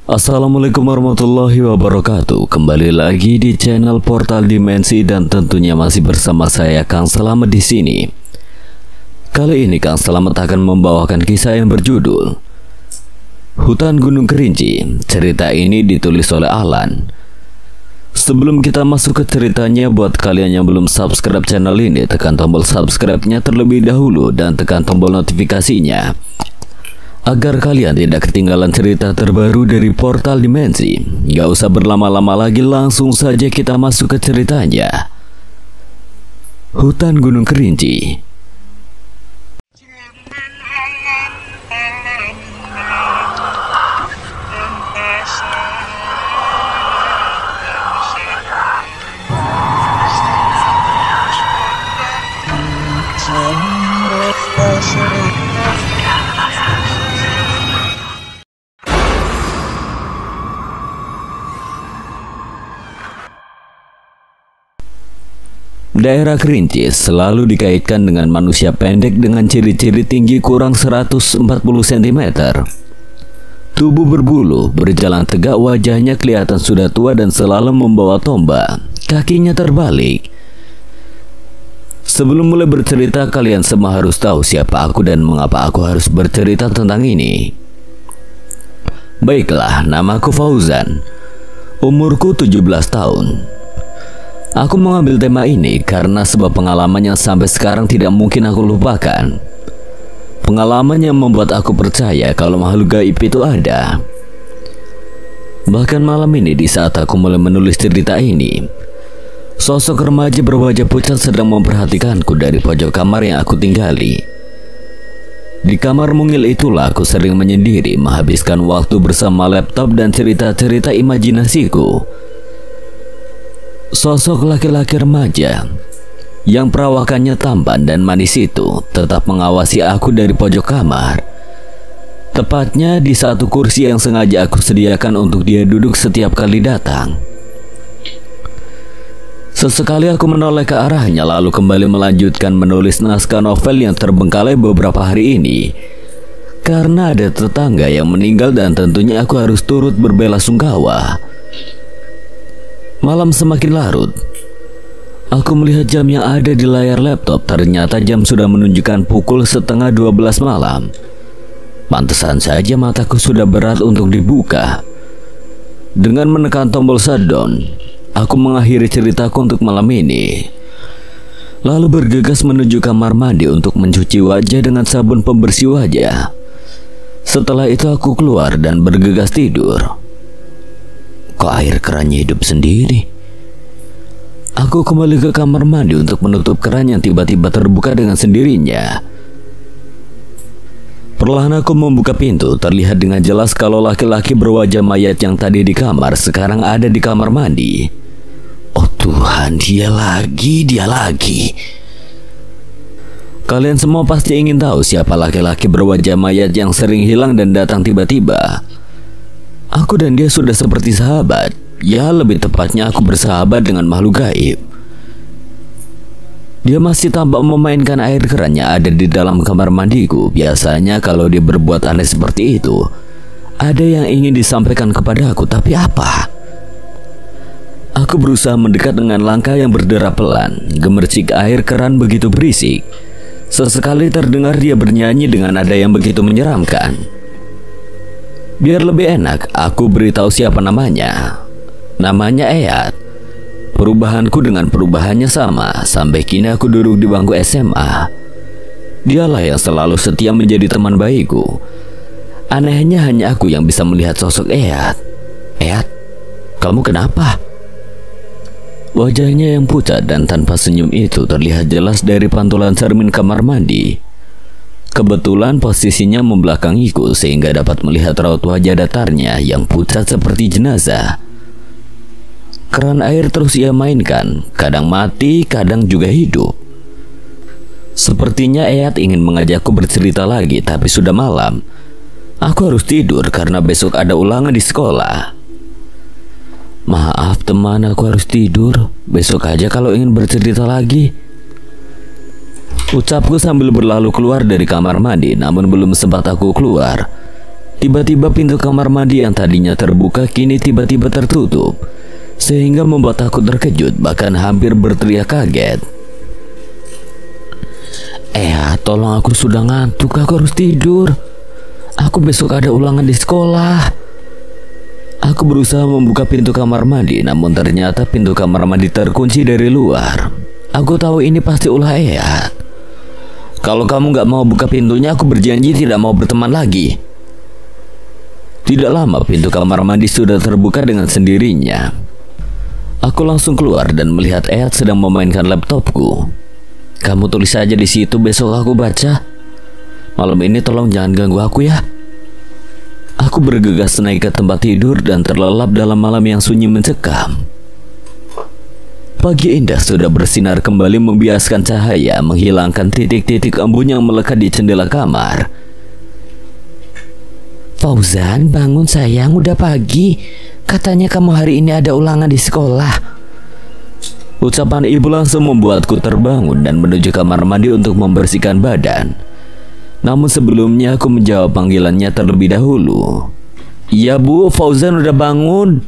Assalamualaikum warahmatullahi wabarakatuh. Kembali lagi di channel Portal Dimensi dan tentunya masih bersama saya Kang Selamat di sini. Kali ini Kang Selamat akan membawakan kisah yang berjudul Hutan Gunung Kerinci. Cerita ini ditulis oleh Alan. Sebelum kita masuk ke ceritanya, buat kalian yang belum subscribe channel ini, tekan tombol subscribe-nya terlebih dahulu dan tekan tombol notifikasinya agar kalian tidak ketinggalan cerita terbaru dari Portal Dimensi. Gak usah berlama-lama lagi, langsung saja kita masuk ke ceritanya. Hutan Gunung Kerinci. Daerah Kerinci selalu dikaitkan dengan manusia pendek dengan ciri-ciri tinggi kurang 140 cm. Tubuh berbulu, berjalan tegak, wajahnya kelihatan sudah tua dan selalu membawa tombak. Kakinya terbalik. Sebelum mulai bercerita, kalian semua harus tahu siapa aku dan mengapa aku harus bercerita tentang ini. Baiklah, namaku Fauzan. Umurku 17 tahun. Aku mengambil tema ini karena sebuah pengalaman yang sampai sekarang tidak mungkin aku lupakan. Pengalaman yang membuat aku percaya kalau makhluk gaib itu ada. Bahkan malam ini, di saat aku mulai menulis cerita ini, sosok remaja berwajah pucat sedang memperhatikanku dari pojok kamar yang aku tinggali. Di kamar mungil itulah aku sering menyendiri, menghabiskan waktu bersama laptop dan cerita-cerita imajinasiku. Sosok laki-laki remaja yang perawakannya tampan dan manis itu tetap mengawasi aku dari pojok kamar. Tepatnya di satu kursi yang sengaja aku sediakan untuk dia duduk setiap kali datang. Sesekali aku menoleh ke arahnya lalu kembali melanjutkan menulis naskah novel yang terbengkalai beberapa hari ini. Karena ada tetangga yang meninggal dan tentunya aku harus turut berbelasungkawa. Malam semakin larut. Aku melihat jam yang ada di layar laptop. Ternyata jam sudah menunjukkan pukul 11:30 malam. Pantesan saja mataku sudah berat untuk dibuka. Dengan menekan tombol shutdown, aku mengakhiri ceritaku untuk malam ini. Lalu bergegas menuju kamar mandi untuk mencuci wajah dengan sabun pembersih wajah. Setelah itu aku keluar dan bergegas tidur. Kok air kerannya hidup sendiri? Aku kembali ke kamar mandi untuk menutup keran yang tiba-tiba terbuka dengan sendirinya. Perlahan aku membuka pintu. Terlihat dengan jelas kalau laki-laki berwajah mayat yang tadi di kamar sekarang ada di kamar mandi. Oh Tuhan, dia lagi. Kalian semua pasti ingin tahu siapa laki-laki berwajah mayat yang sering hilang dan datang tiba-tiba. Aku dan dia sudah seperti sahabat. Ya, lebih tepatnya aku bersahabat dengan makhluk gaib. Dia masih tampak memainkan air kerannya ada di dalam kamar mandiku. Biasanya kalau dia berbuat aneh seperti itu, ada yang ingin disampaikan kepada aku, tapi apa? Aku berusaha mendekat dengan langkah yang berderap pelan. Gemercik air keran begitu berisik. Sesekali terdengar dia bernyanyi dengan nada yang begitu menyeramkan. Biar lebih enak, aku beritahu siapa namanya. Namanya Eyad. Perubahanku dengan perubahannya sama. Sampai kini aku duduk di bangku SMA. Dialah yang selalu setia menjadi teman baikku. Anehnya hanya aku yang bisa melihat sosok Eyad. Eyad, kamu kenapa? Wajahnya yang pucat dan tanpa senyum itu terlihat jelas dari pantulan cermin kamar mandi. Kebetulan posisinya membelakangiku sehingga dapat melihat raut wajah datarnya yang pucat seperti jenazah. Keran air terus ia mainkan, kadang mati, kadang juga hidup. Sepertinya Eyad ingin mengajakku bercerita lagi, tapi sudah malam. Aku harus tidur karena besok ada ulangan di sekolah. Maaf teman, aku harus tidur. Besok aja kalau ingin bercerita lagi. Ucapku sambil berlalu keluar dari kamar mandi. Namun belum sempat aku keluar, Tiba-tiba pintu kamar mandi yang tadinya terbuka kini tiba-tiba tertutup, sehingga membuat aku terkejut, bahkan hampir berteriak kaget. Tolong, aku sudah ngantuk, aku harus tidur. Aku besok ada ulangan di sekolah. Aku berusaha membuka pintu kamar mandi, namun ternyata pintu kamar mandi terkunci dari luar. Aku tahu ini pasti ulah Eyad. Kalau kamu gak mau buka pintunya, aku berjanji tidak mau berteman lagi. Tidak lama pintu kamar mandi sudah terbuka dengan sendirinya. Aku langsung keluar dan melihat Eyad sedang memainkan laptopku. Kamu tulis saja di situ, besok aku baca. Malam ini tolong jangan ganggu aku ya. Aku bergegas naik ke tempat tidur dan terlelap dalam malam yang sunyi mencekam. Pagi indah sudah bersinar kembali, membiaskan cahaya menghilangkan titik-titik embun yang melekat di jendela kamar. Fauzan, bangun sayang, udah pagi. Katanya kamu hari ini ada ulangan di sekolah. Ucapan ibu langsung membuatku terbangun dan menuju kamar mandi untuk membersihkan badan. Namun sebelumnya aku menjawab panggilannya terlebih dahulu. Iya bu, Fauzan udah bangun.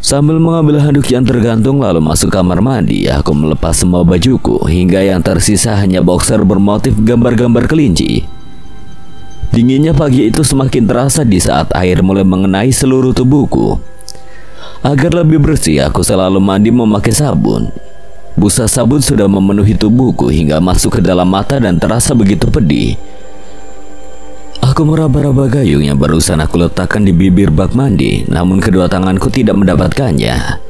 Sambil mengambil handuk yang tergantung lalu masuk kamar mandi, aku melepas semua bajuku hingga yang tersisa hanya boxer bermotif gambar-gambar kelinci. Dinginnya pagi itu semakin terasa di saat air mulai mengenai seluruh tubuhku. Agar lebih bersih, aku selalu mandi memakai sabun. Busa sabun sudah memenuhi tubuhku hingga masuk ke dalam mata dan terasa begitu pedih. Aku meraba-raba gayung yang barusan aku letakkan di bibir bak mandi, namun kedua tanganku tidak mendapatkannya.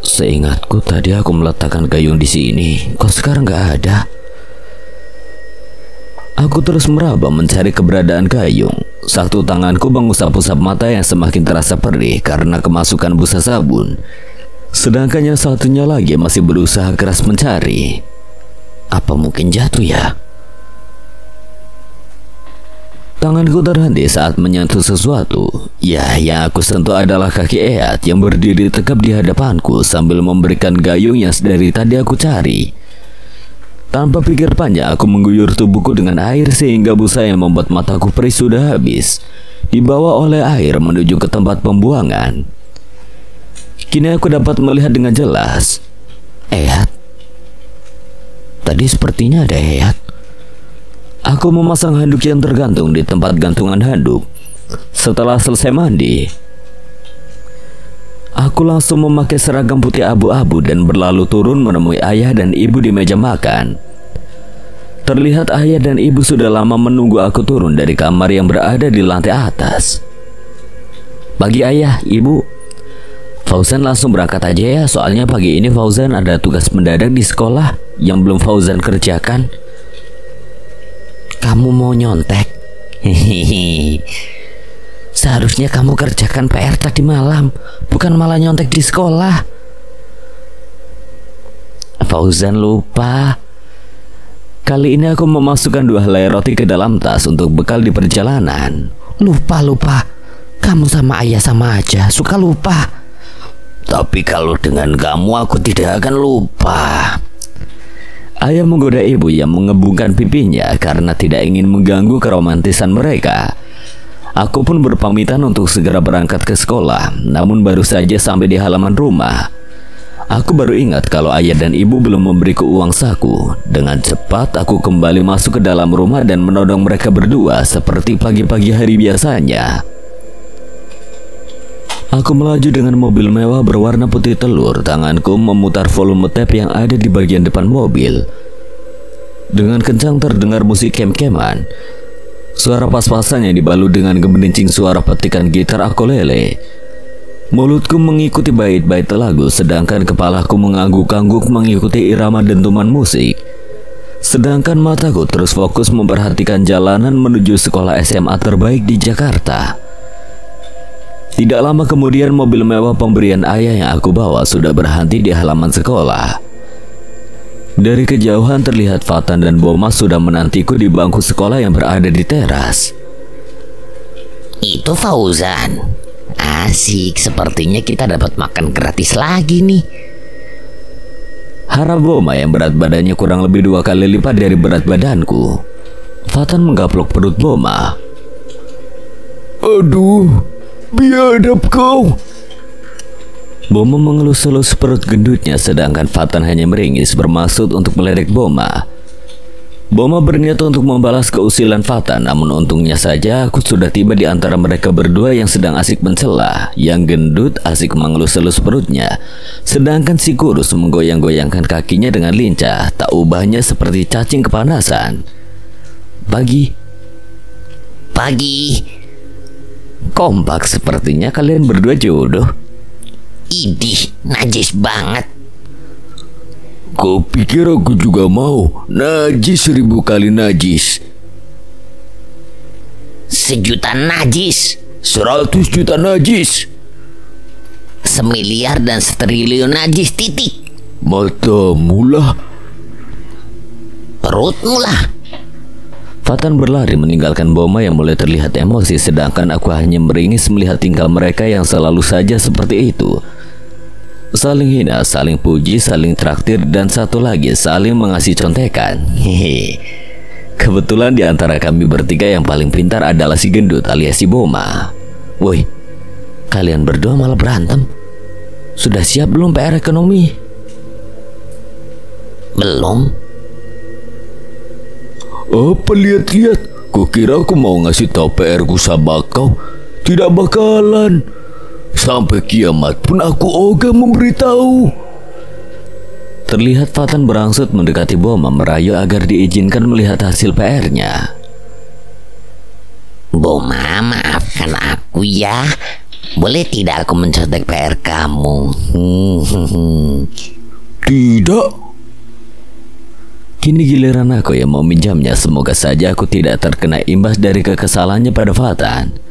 Seingatku tadi aku meletakkan gayung di sini, kok sekarang gak ada? Aku terus meraba mencari keberadaan gayung. Satu tanganku mengusap-usap mata yang semakin terasa perih karena kemasukan busa sabun. Sedangkan yang satunya lagi masih berusaha keras mencari. Apa mungkin jatuh ya? Tanganku terhenti saat menyentuh sesuatu. Ya, yang aku sentuh adalah kaki Eyad yang berdiri tegap di hadapanku sambil memberikan gayung yang dari tadi aku cari. Tanpa pikir panjang, aku mengguyur tubuhku dengan air sehingga busa yang membuat mataku perih sudah habis. Dibawa oleh air menuju ke tempat pembuangan. Kini aku dapat melihat dengan jelas. Eyad. Tadi sepertinya ada Eyad. Aku memasang handuk yang tergantung di tempat gantungan handuk. Setelah selesai mandi, aku langsung memakai seragam putih abu-abu dan berlalu turun menemui ayah dan ibu di meja makan. Terlihat ayah dan ibu sudah lama menunggu aku turun dari kamar yang berada di lantai atas. Pagi ayah, ibu. Fauzan langsung berangkat aja ya, soalnya pagi ini Fauzan ada tugas mendadak di sekolah yang belum Fauzan kerjakan. Kamu mau nyontek? Hehehe. Seharusnya kamu kerjakan PR tadi malam, bukan malah nyontek di sekolah. Fauzan lupa. Kali ini aku memasukkan 2 helai roti ke dalam tas untuk bekal di perjalanan. Lupa. Kamu sama ayah sama aja, suka lupa. Tapi kalau dengan kamu aku tidak akan lupa. Ayah menggoda ibu yang mengebungkan pipinya karena tidak ingin mengganggu keromantisan mereka. Aku pun berpamitan untuk segera berangkat ke sekolah. Namun baru saja sampai di halaman rumah, aku baru ingat kalau ayah dan ibu belum memberiku uang saku. Dengan cepat aku kembali masuk ke dalam rumah dan menodong mereka berdua seperti pagi-pagi hari biasanya. Aku melaju dengan mobil mewah berwarna putih telur. Tanganku memutar volume tape yang ada di bagian depan mobil. Dengan kencang terdengar musik kem-keman. Suara pas-pasan yang dibalut dengan gemerincing suara petikan gitar ukulele. Mulutku mengikuti bait-bait lagu, sedangkan kepalaku mengangguk-angguk mengikuti irama dentuman musik. Sedangkan mataku terus fokus memperhatikan jalanan menuju sekolah SMA terbaik di Jakarta. Tidak lama kemudian mobil mewah pemberian ayah yang aku bawa sudah berhenti di halaman sekolah. Dari kejauhan terlihat Fatan dan Boma sudah menantiku di bangku sekolah yang berada di teras. Itu Fauzan. Asik, sepertinya kita dapat makan gratis lagi nih. Harap Boma yang berat badannya kurang lebih 2 kali lipat dari berat badanku. Fatan menggaplok perut Boma. Aduh, biadab kau. Boma mengelus-elus perut gendutnya sedangkan Fatan hanya meringis bermaksud untuk meledek Boma. Boma berniat untuk membalas keusilan Fatan, namun untungnya saja aku sudah tiba di antara mereka berdua yang sedang asik mencela. Yang gendut asik mengelus-elus perutnya, sedangkan si kurus menggoyang-goyangkan kakinya dengan lincah, tak ubahnya seperti cacing kepanasan. Pagi. Kompak sepertinya kalian berdua jodoh. Idih, najis banget. Kau pikir aku juga mau? Najis 1000 kali najis. 1.000.000 najis. 100 juta najis. 1.000.000.000 dan 1.000.000.000 najis titik. Matamu lah. Perutmu lah. Fatan berlari meninggalkan Boma yang mulai terlihat emosi, sedangkan aku hanya meringis melihat tingkah mereka yang selalu saja seperti itu. Saling hina, saling puji, saling traktir, dan satu lagi saling mengasih contekan. Hehe. Kebetulan di antara kami bertiga yang paling pintar adalah si gendut alias si Boma. Woi, kalian berdua malah berantem. Sudah siap belum PR ekonomi? Belum. Apa lihat-lihat? Kau kira aku mau ngasih tahu PR ku sama kau? Tidak bakalan. Sampai kiamat pun aku ogah memberitahu. Terlihat Fatan berangsur mendekati Boma merayu agar diizinkan melihat hasil PR-nya. Boma, maafkan aku ya. Boleh tidak aku mencontek PR kamu? Tidak. Kini giliran aku yang mau minjamnya. Semoga saja aku tidak terkena imbas dari kekesalannya pada Fatan.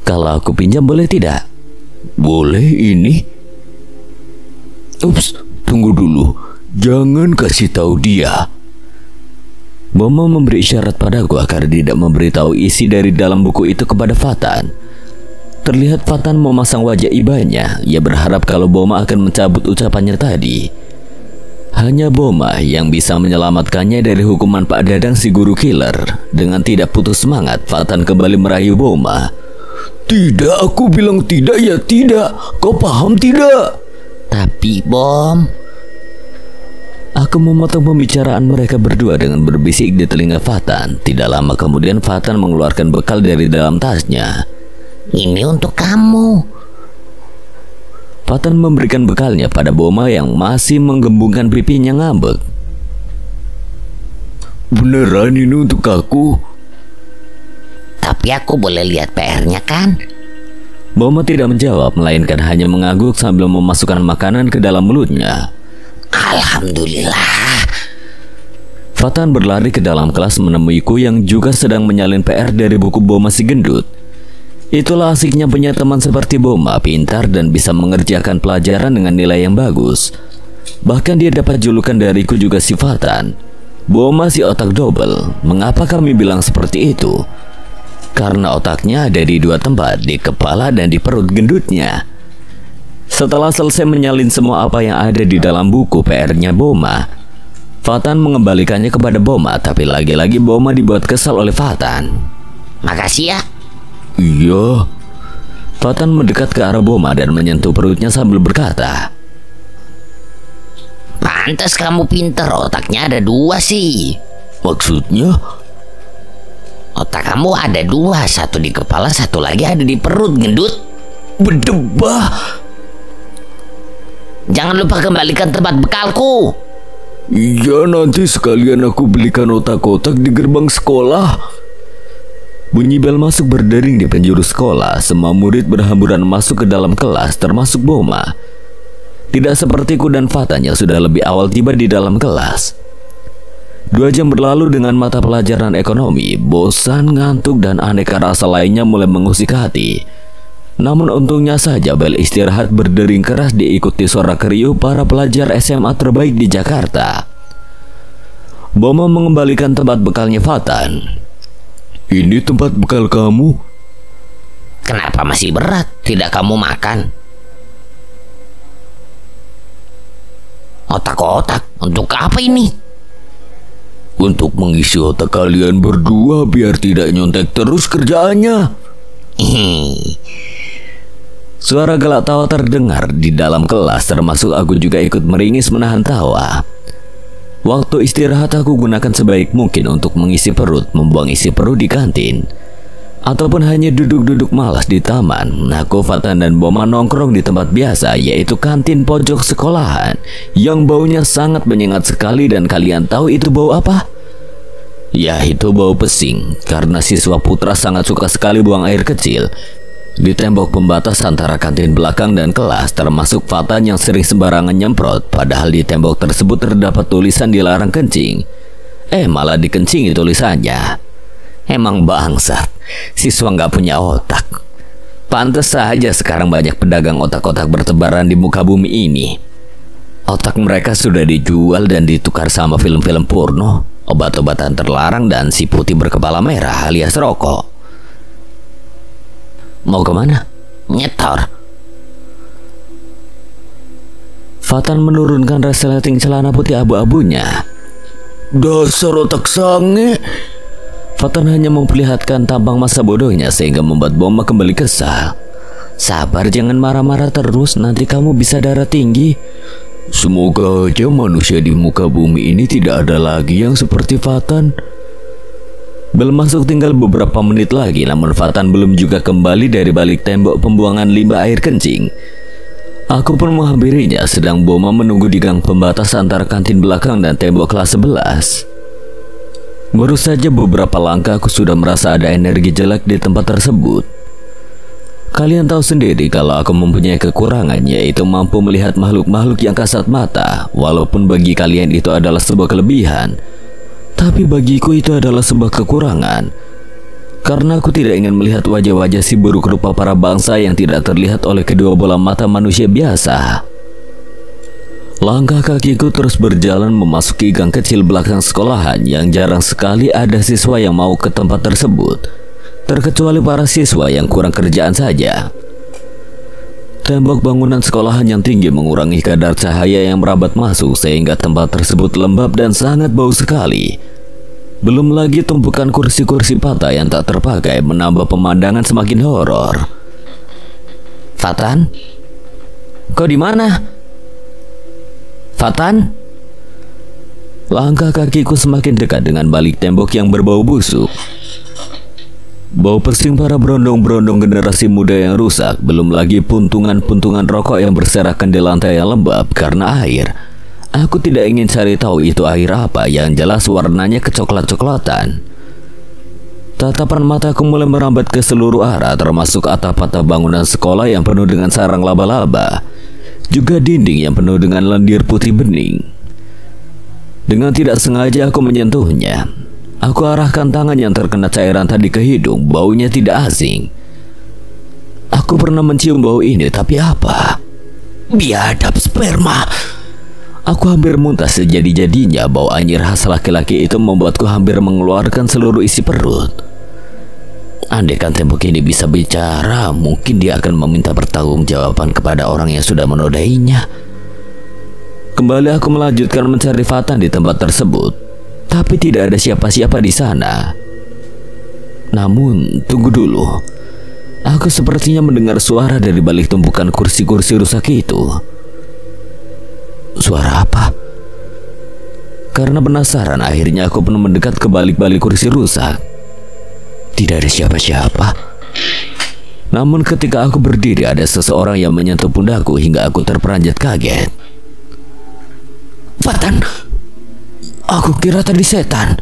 Kalau aku pinjam boleh tidak? Boleh ini. Ups, tunggu dulu. Jangan kasih tahu dia. Boma memberi isyarat padaku agar tidak memberitahu isi dari dalam buku itu kepada Fatan. Terlihat Fatan memasang wajah ibanya. Ia berharap kalau Boma akan mencabut ucapannya tadi. Hanya Boma yang bisa menyelamatkannya dari hukuman Pak Dadang si guru killer. Dengan tidak putus semangat, Fatan kembali merayu Boma. Tidak, aku bilang tidak ya tidak. Kau paham tidak? Tapi Bom, aku memotong pembicaraan mereka berdua dengan berbisik di telinga Fatan. Tidak lama kemudian Fatan mengeluarkan bekal dari dalam tasnya. ini untuk kamu. Fatan memberikan bekalnya pada Boma yang masih menggembungkan pipinya ngambek. Beneran ini untuk aku? Tapi aku boleh lihat PR-nya kan? Boma tidak menjawab, melainkan hanya mengangguk sambil memasukkan makanan ke dalam mulutnya. Alhamdulillah. Fatan berlari ke dalam kelas menemuiku yang juga sedang menyalin PR dari buku Boma si gendut. Itulah asiknya punya teman seperti Boma, pintar dan bisa mengerjakan pelajaran dengan nilai yang bagus. Bahkan dia dapat julukan dariku juga si Fatan. Boma si otak double. Mengapa kami bilang seperti itu? Karena otaknya ada di dua tempat, di kepala dan di perut gendutnya. Setelah selesai menyalin semua apa yang ada di dalam buku PR-nya Boma, Fatan mengembalikannya kepada Boma, tapi lagi-lagi Boma dibuat kesal oleh Fatan. Makasih ya. Iya. Fatan mendekat ke arah Boma dan menyentuh perutnya sambil berkata, Pantas kamu pinter, otaknya ada 2 sih. Maksudnya? Otak kamu ada 2, satu di kepala, satu lagi ada di perut, gendut. Berdebah. Jangan lupa kembalikan tempat bekalku. Iya, nanti sekalian aku belikan otak-otak di gerbang sekolah. Bunyi bel masuk berdering di penjuru sekolah. Semua murid berhamburan masuk ke dalam kelas, termasuk Boma. Tidak sepertiku dan Fatan yang sudah lebih awal tiba di dalam kelas. 2 jam berlalu dengan mata pelajaran ekonomi. Bosan, ngantuk, dan aneka rasa lainnya mulai mengusik hati. Namun untungnya saja bel istirahat berdering keras diikuti suara keriuh para pelajar SMA terbaik di Jakarta. Boma mengembalikan tempat bekalnya Fatan. Ini tempat bekal kamu. Kenapa masih berat? Tidak kamu makan? Otak-otak, untuk apa ini? Untuk mengisi otak kalian berdua biar tidak nyontek terus kerjaannya. Suara gelak tawa terdengar di dalam kelas, termasuk aku juga ikut meringis menahan tawa. Waktu istirahat aku gunakan sebaik mungkin untuk mengisi perut, membuang isi perut di kantin, ataupun hanya duduk-duduk malas di taman. Aku, Fatan, dan Boma nongkrong di tempat biasa, yaitu kantin pojok sekolahan, yang baunya sangat menyengat sekali. Dan kalian tahu itu bau apa? Ya, itu bau pesing, karena siswa putra sangat suka sekali buang air kecil di tembok pembatas antara kantin belakang dan kelas, termasuk Fatan yang sering sembarangan nyemprot. Padahal di tembok tersebut terdapat tulisan dilarang kencing. Malah dikencingi tulisannya. Emang bangsat, siswa nggak punya otak. Pantes saja sekarang banyak pedagang otak-otak bertebaran di muka bumi ini. Otak mereka sudah dijual dan ditukar sama film-film porno, obat-obatan terlarang, dan si putih berkepala merah alias rokok. Mau kemana? Nyetor. Fatan menurunkan resleting celana putih abu-abunya. Dasar otak sange. Fatan hanya memperlihatkan tampang masa bodohnya sehingga membuat Boma kembali kesal. Sabar, jangan marah-marah terus, nanti kamu bisa darah tinggi. Semoga aja manusia di muka bumi ini tidak ada lagi yang seperti Fatan. Belum masuk tinggal beberapa menit lagi, namun Fatan belum juga kembali dari balik tembok pembuangan limbah air kencing. Aku pun menghampirinya, sedang Boma menunggu di gang pembatas antara kantin belakang dan tembok kelas 11. Baru saja beberapa langkah aku sudah merasa ada energi jelek di tempat tersebut. Kalian tahu sendiri kalau aku mempunyai kekurangan, yaitu mampu melihat makhluk-makhluk yang kasat mata. Walaupun bagi kalian itu adalah sebuah kelebihan, tapi bagiku itu adalah sebuah kekurangan. Karena aku tidak ingin melihat wajah-wajah si buruk rupa para bangsa yang tidak terlihat oleh kedua bola mata manusia biasa. Langkah kakiku terus berjalan memasuki gang kecil belakang sekolahan yang jarang sekali ada siswa yang mau ke tempat tersebut, terkecuali para siswa yang kurang kerjaan saja. Tembok bangunan sekolahan yang tinggi mengurangi kadar cahaya yang merambat masuk sehingga tempat tersebut lembab dan sangat bau sekali. Belum lagi tumpukan kursi-kursi patah yang tak terpakai menambah pemandangan semakin horor. Fatan? Kau di mana? Fatan? Langkah kakiku semakin dekat dengan balik tembok yang berbau busuk. Bau pesing para berondong-berondong generasi muda yang rusak, belum lagi puntungan-puntungan rokok yang berserakan di lantai yang lembab karena air. Aku tidak ingin cari tahu itu air apa, yang jelas warnanya kecoklat-coklatan. Tatapan mataku mulai merambat ke seluruh arah, termasuk atap-atap bangunan sekolah yang penuh dengan sarang laba-laba, juga dinding yang penuh dengan lendir putih bening. Dengan tidak sengaja aku menyentuhnya. Aku arahkan tangan yang terkena cairan tadi ke hidung. Baunya tidak asing. Aku pernah mencium bau ini, tapi apa? Biadab sperma. Aku hampir muntah sejadi-jadinya. Bau anjir khas laki-laki itu membuatku hampir mengeluarkan seluruh isi perut. Andaikan tembok ini bisa bicara, mungkin dia akan meminta pertanggungjawaban kepada orang yang sudah menodainya. Kembali aku melanjutkan mencari Fatan di tempat tersebut, tapi tidak ada siapa-siapa di sana. Namun, tunggu dulu. Aku sepertinya mendengar suara dari balik tumpukan kursi-kursi rusak itu. Suara apa? Karena penasaran, akhirnya aku pun mendekat ke balik-balik kursi rusak. Tidak ada siapa-siapa. Namun ketika aku berdiri, ada seseorang yang menyentuh pundakku hingga aku terperanjat kaget. Fatan! Aku kira tadi setan.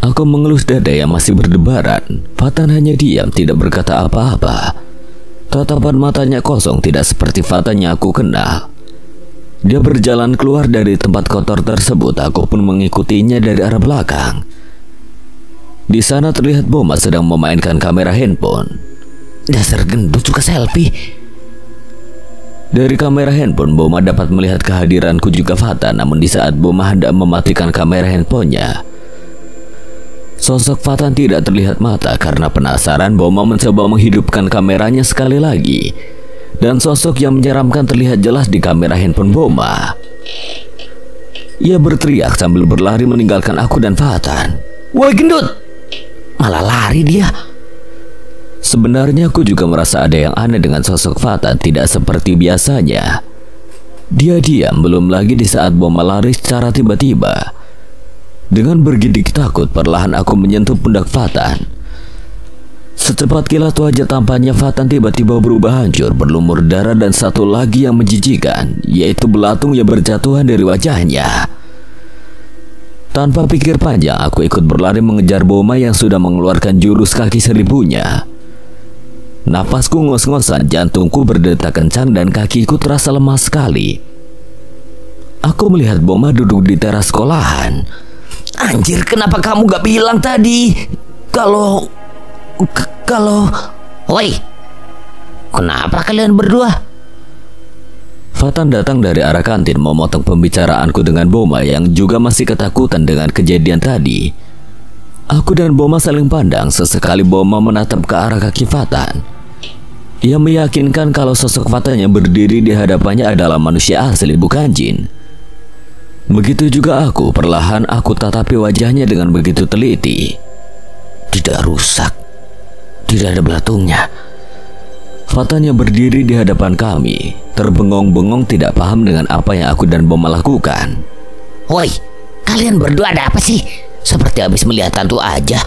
Aku mengelus dada yang masih berdebaran. Fatan hanya diam, tidak berkata apa-apa. Tatapan matanya kosong, tidak seperti Fatan yang aku kenal. Dia berjalan keluar dari tempat kotor tersebut. Aku pun mengikutinya dari arah belakang. Di sana terlihat Boma sedang memainkan kamera handphone. Dasar gendut suka selfie. Dari kamera handphone, Boma dapat melihat kehadiranku juga Fatan. Namun di saat Boma hendak mematikan kamera handphonenya, sosok Fatan tidak terlihat mata. Karena penasaran, Boma mencoba menghidupkan kameranya sekali lagi, dan sosok yang menyeramkan terlihat jelas di kamera handphone Boma. Ia berteriak sambil berlari meninggalkan aku dan Fatan. Woi gendut! Malah lari dia. Sebenarnya aku juga merasa ada yang aneh dengan sosok Fatan, tidak seperti biasanya. Dia diam, belum lagi di saat Boma lari secara tiba-tiba. Dengan bergidik takut, perlahan aku menyentuh pundak Fatan. Secepat kilat wajah tampannya Fatan tiba-tiba berubah hancur, berlumur darah, dan satu lagi yang menjijikan, yaitu belatung yang berjatuhan dari wajahnya. Tanpa pikir panjang, aku ikut berlari mengejar Boma yang sudah mengeluarkan jurus kaki seribunya. Napasku ngos-ngosan, jantungku berdetak kencang, dan kakiku terasa lemas sekali. Aku melihat Boma duduk di teras sekolahan. Anjir, kenapa kamu gak bilang tadi? Kalau... Woi, kenapa kalian berdua? Fatan datang dari arah kantin memotong pembicaraanku dengan Boma yang juga masih ketakutan dengan kejadian tadi. Aku dan Boma saling pandang, sesekali Boma menatap ke arah kaki Fatan. Ia meyakinkan kalau sosok Fatan yang berdiri di hadapannya adalah manusia asli, bukan jin. Begitu juga aku, perlahan aku tatapi wajahnya dengan begitu teliti. Tidak rusak. Tidak ada belatungnya. Fatan yang berdiri di hadapan kami terbengong-bengong, tidak paham dengan apa yang aku dan Boma lakukan. Woi, kalian berdua ada apa sih? Seperti habis melihat hantu aja.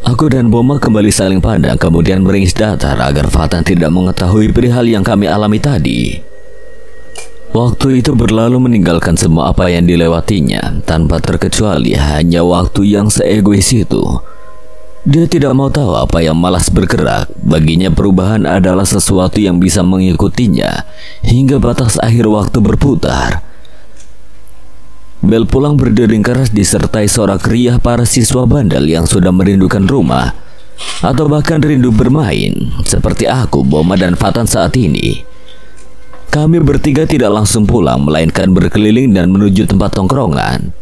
Aku dan Boma kembali saling pandang, kemudian meringis datar agar Fatan tidak mengetahui perihal yang kami alami tadi. Waktu itu berlalu meninggalkan semua apa yang dilewatinya, tanpa terkecuali hanya waktu yang seegois itu. Dia tidak mau tahu apa yang malas bergerak. Baginya perubahan adalah sesuatu yang bisa mengikutinya hingga batas akhir waktu berputar. Bel pulang berdering keras disertai sorak riah para siswa bandel yang sudah merindukan rumah atau bahkan rindu bermain, seperti aku, Boma, dan Fatan saat ini. Kami bertiga tidak langsung pulang, melainkan berkeliling dan menuju tempat tongkrongan.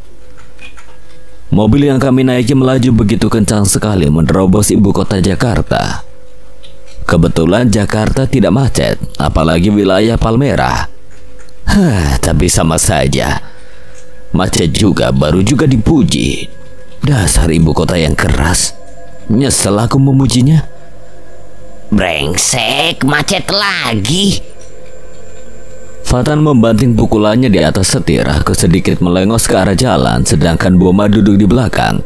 Mobil yang kami naiki melaju begitu kencang sekali menerobos ibu kota Jakarta. Kebetulan Jakarta tidak macet, apalagi wilayah Palmerah. Tapi sama saja. Macet juga, baru juga dipuji. Dasar ibu kota yang keras. Nyesel aku memujinya. Brengsek, macet lagi. Fatan membanting pukulannya di atas setir. Aku sedikit melengos ke arah jalan, sedangkan Boma duduk di belakang,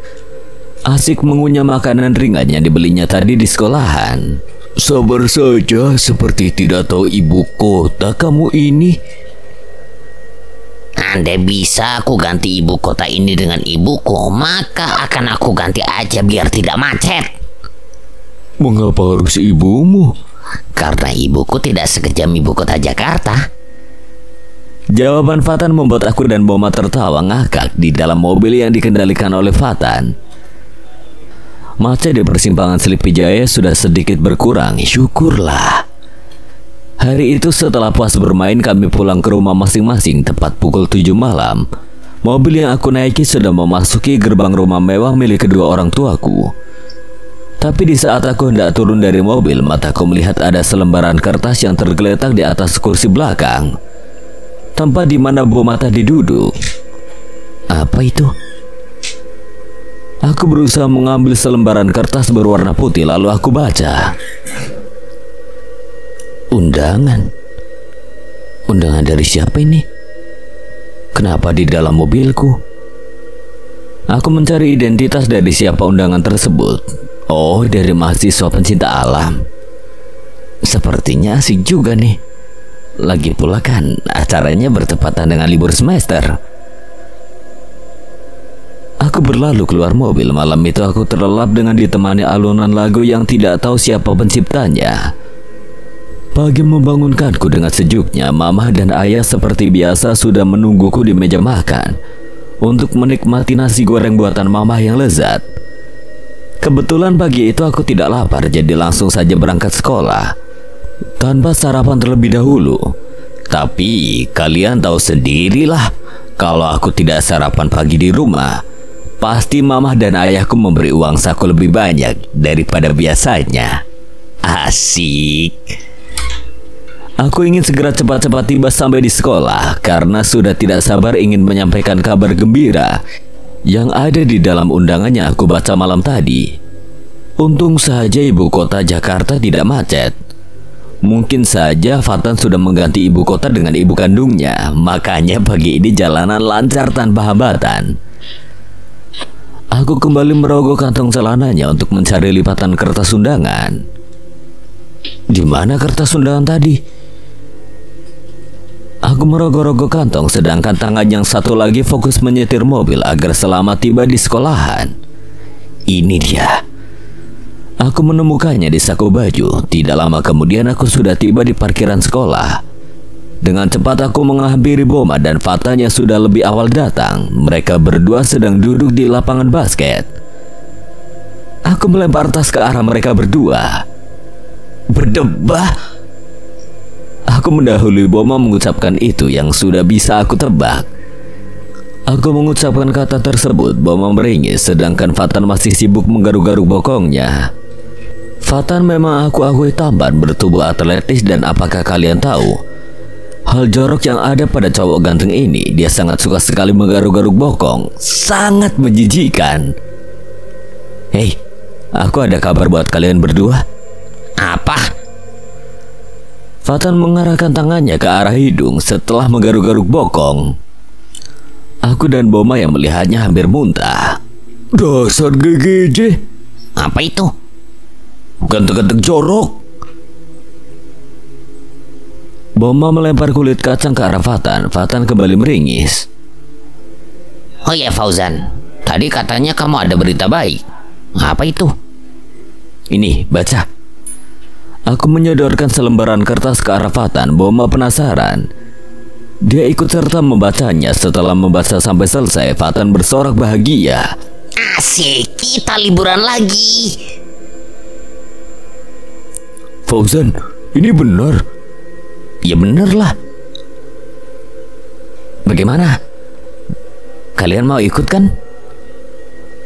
asik mengunyah makanan ringan yang dibelinya tadi di sekolahan. Sabar saja, seperti tidak tahu ibu kota kamu ini. Andai bisa aku ganti ibu kota ini dengan ibuku, maka akan aku ganti aja biar tidak macet. Mengapa harus ibumu? Karena ibuku tidak sekejam ibu kota Jakarta. Jawaban Fatan membuat aku dan Boma tertawa ngakak di dalam mobil yang dikendalikan oleh Fatan. Macet di persimpangan Selipi Jaya sudah sedikit berkurang, syukurlah. Hari itu setelah puas bermain, kami pulang ke rumah masing-masing tepat pukul 7 malam. Mobil yang aku naiki sudah memasuki gerbang rumah mewah milik kedua orang tuaku. Tapi di saat aku hendak turun dari mobil, mataku melihat ada selembaran kertas yang tergeletak di atas kursi belakang, tempat di mana Boma tadi duduk. Apa itu? Aku berusaha mengambil selembaran kertas berwarna putih, lalu aku baca. Undangan. Undangan dari siapa ini? Kenapa di dalam mobilku? Aku mencari identitas dari siapa undangan tersebut. Oh, dari mahasiswa pencinta alam. Sepertinya asik juga nih. Lagi pula kan acaranya bertepatan dengan libur semester. Aku berlalu keluar mobil. Malam itu aku terlelap dengan ditemani alunan lagu yang tidak tahu siapa penciptanya. Pagi membangunkanku dengan sejuknya. Mama dan ayah seperti biasa sudah menungguku di meja makan untuk menikmati nasi goreng buatan mama yang lezat. Kebetulan pagi itu aku tidak lapar, jadi langsung saja berangkat sekolah tanpa sarapan terlebih dahulu. Tapi kalian tahu sendirilah, kalau aku tidak sarapan pagi di rumah, pasti mama dan ayahku memberi uang saku lebih banyak daripada biasanya. Asik. Aku ingin segera cepat-cepat tiba sampai di sekolah karena sudah tidak sabar ingin menyampaikan kabar gembira yang ada di dalam undangan yang aku baca malam tadi. Untung saja ibu kota Jakarta tidak macet. Mungkin saja Fatan sudah mengganti ibu kota dengan ibu kandungnya. Makanya pagi ini jalanan lancar tanpa hambatan. Aku kembali merogoh kantong celananya untuk mencari lipatan kertas undangan. Di mana kertas undangan tadi? Aku merogoh-rogoh kantong sedangkan tangan yang satu lagi fokus menyetir mobil agar selamat tiba di sekolahan. Ini dia. Aku menemukannya di saku baju. Tidak lama kemudian aku sudah tiba di parkiran sekolah. Dengan cepat aku menghampiri Boma dan Fatan yang sudah lebih awal datang. Mereka berdua sedang duduk di lapangan basket. Aku melempar tas ke arah mereka berdua. Berdebah. Aku mendahului Boma mengucapkan itu yang sudah bisa aku tebak. Aku mengucapkan kata tersebut, Boma meringis sedangkan Fatan masih sibuk menggaruk-garuk bokongnya. Fatan memang aku akui tampan, bertubuh atletis, dan apakah kalian tahu hal jorok yang ada pada cowok ganteng ini? Dia sangat suka sekali menggaruk-garuk bokong. Sangat menjijikan. Hei, aku ada kabar buat kalian berdua. Apa? Fatan mengarahkan tangannya ke arah hidung setelah menggaruk-garuk bokong. Aku dan Boma yang melihatnya hampir muntah. Dasar GGJ. Apa itu? Ganteng-ganteng jorok. Boma melempar kulit kacang ke arah Fatan. Fatan kembali meringis. Oh ya Fauzan, tadi katanya kamu ada berita baik. Apa itu? Ini, baca. Aku menyodorkan selembaran kertas ke arah Fatan. Boma penasaran. Dia ikut serta membacanya. Setelah membaca sampai selesai, Fatan bersorak bahagia. Asik, kita liburan lagi. Fauzan, ini benar. Ya bener lah. Bagaimana? Kalian mau ikut kan?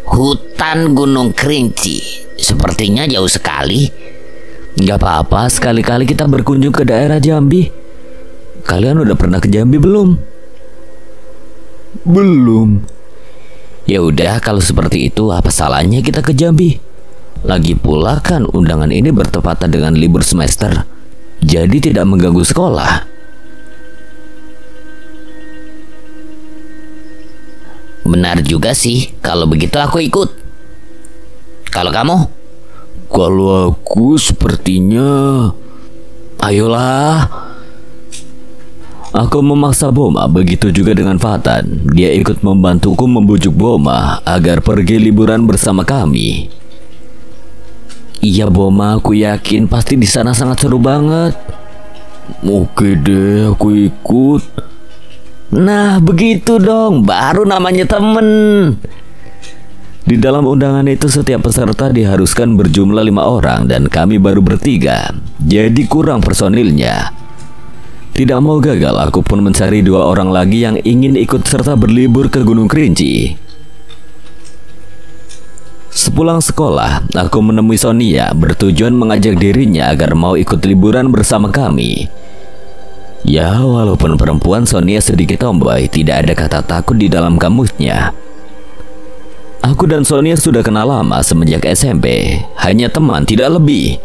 Hutan Gunung Kerinci. Sepertinya jauh sekali. Gak apa-apa, sekali-kali kita berkunjung ke daerah Jambi. Kalian udah pernah ke Jambi belum? Belum. Ya udah, kalau seperti itu apa salahnya kita ke Jambi? Lagi pula kan undangan ini bertepatan dengan libur semester, jadi tidak mengganggu sekolah. Benar juga sih, kalau begitu aku ikut. Kalau kamu? Kalau aku sepertinya... Ayolah. Aku memaksa Boma, begitu juga dengan Fatan. Dia ikut membantuku membujuk Boma agar pergi liburan bersama kami. Iya Boma, aku yakin pasti di sana sangat seru banget. Oke deh, aku ikut. Nah, begitu dong, baru namanya temen. Di dalam undangan itu setiap peserta diharuskan berjumlah 5 orang dan kami baru bertiga, jadi kurang personilnya. Tidak mau gagal, aku pun mencari 2 orang lagi yang ingin ikut serta berlibur ke Gunung Kerinci. Sepulang sekolah, aku menemui Sonia bertujuan mengajak dirinya agar mau ikut liburan bersama kami. Ya, walaupun perempuan, Sonia sedikit tomboy, tidak ada kata takut di dalam kamusnya. Aku dan Sonia sudah kenal lama semenjak SMP, hanya teman tidak lebih.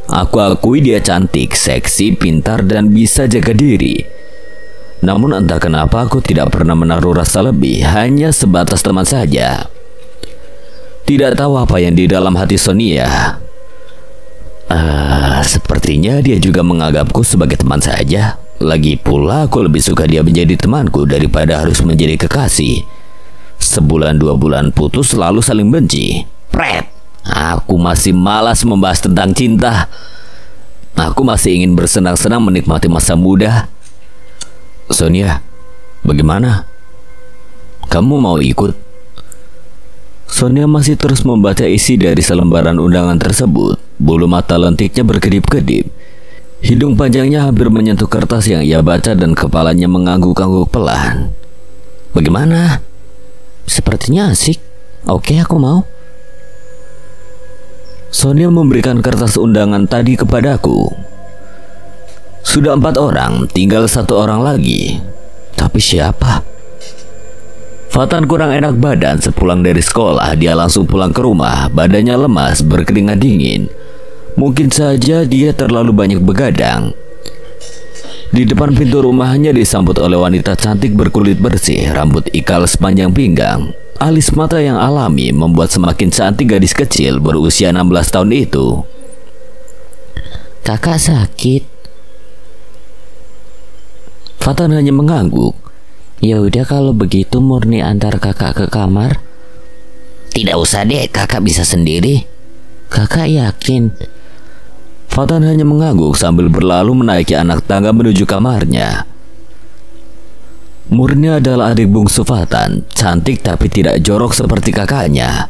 Aku akui dia cantik, seksi, pintar, dan bisa jaga diri. Namun entah kenapa aku tidak pernah menaruh rasa lebih, hanya sebatas teman saja. Tidak tahu apa yang di dalam hati Sonia. Sepertinya dia juga menganggapku sebagai teman saja. Lagi pula aku lebih suka dia menjadi temanku daripada harus menjadi kekasih. Sebulan 2 bulan putus lalu saling benci. Pret, aku masih malas membahas tentang cinta. Aku masih ingin bersenang-senang menikmati masa muda. Sonia, bagaimana? Kamu mau ikut? Sonia masih terus membaca isi dari selembaran undangan tersebut. Bulu mata lentiknya berkedip-kedip. Hidung panjangnya hampir menyentuh kertas yang ia baca dan kepalanya mengangguk-angguk pelan. Bagaimana? Sepertinya asik. Oke, aku mau. Sonia memberikan kertas undangan tadi kepadaku. Sudah 4 orang, tinggal 1 orang lagi. Tapi siapa? Fatan kurang enak badan sepulang dari sekolah. Dia langsung pulang ke rumah, badannya lemas, berkeringat dingin. Mungkin saja dia terlalu banyak begadang. Di depan pintu rumahnya disambut oleh wanita cantik berkulit bersih, rambut ikal sepanjang pinggang. Alis mata yang alami membuat semakin cantik gadis kecil berusia 16 tahun itu. Kakak sakit. Fatan hanya mengangguk. Ya udah kalau begitu Murni antar kakak ke kamar. Tidak usah deh, kakak bisa sendiri. Kakak yakin? Fatan hanya mengangguk sambil berlalu menaiki anak tangga menuju kamarnya. Murni adalah adik bungsu Fatan, cantik tapi tidak jorok seperti kakaknya.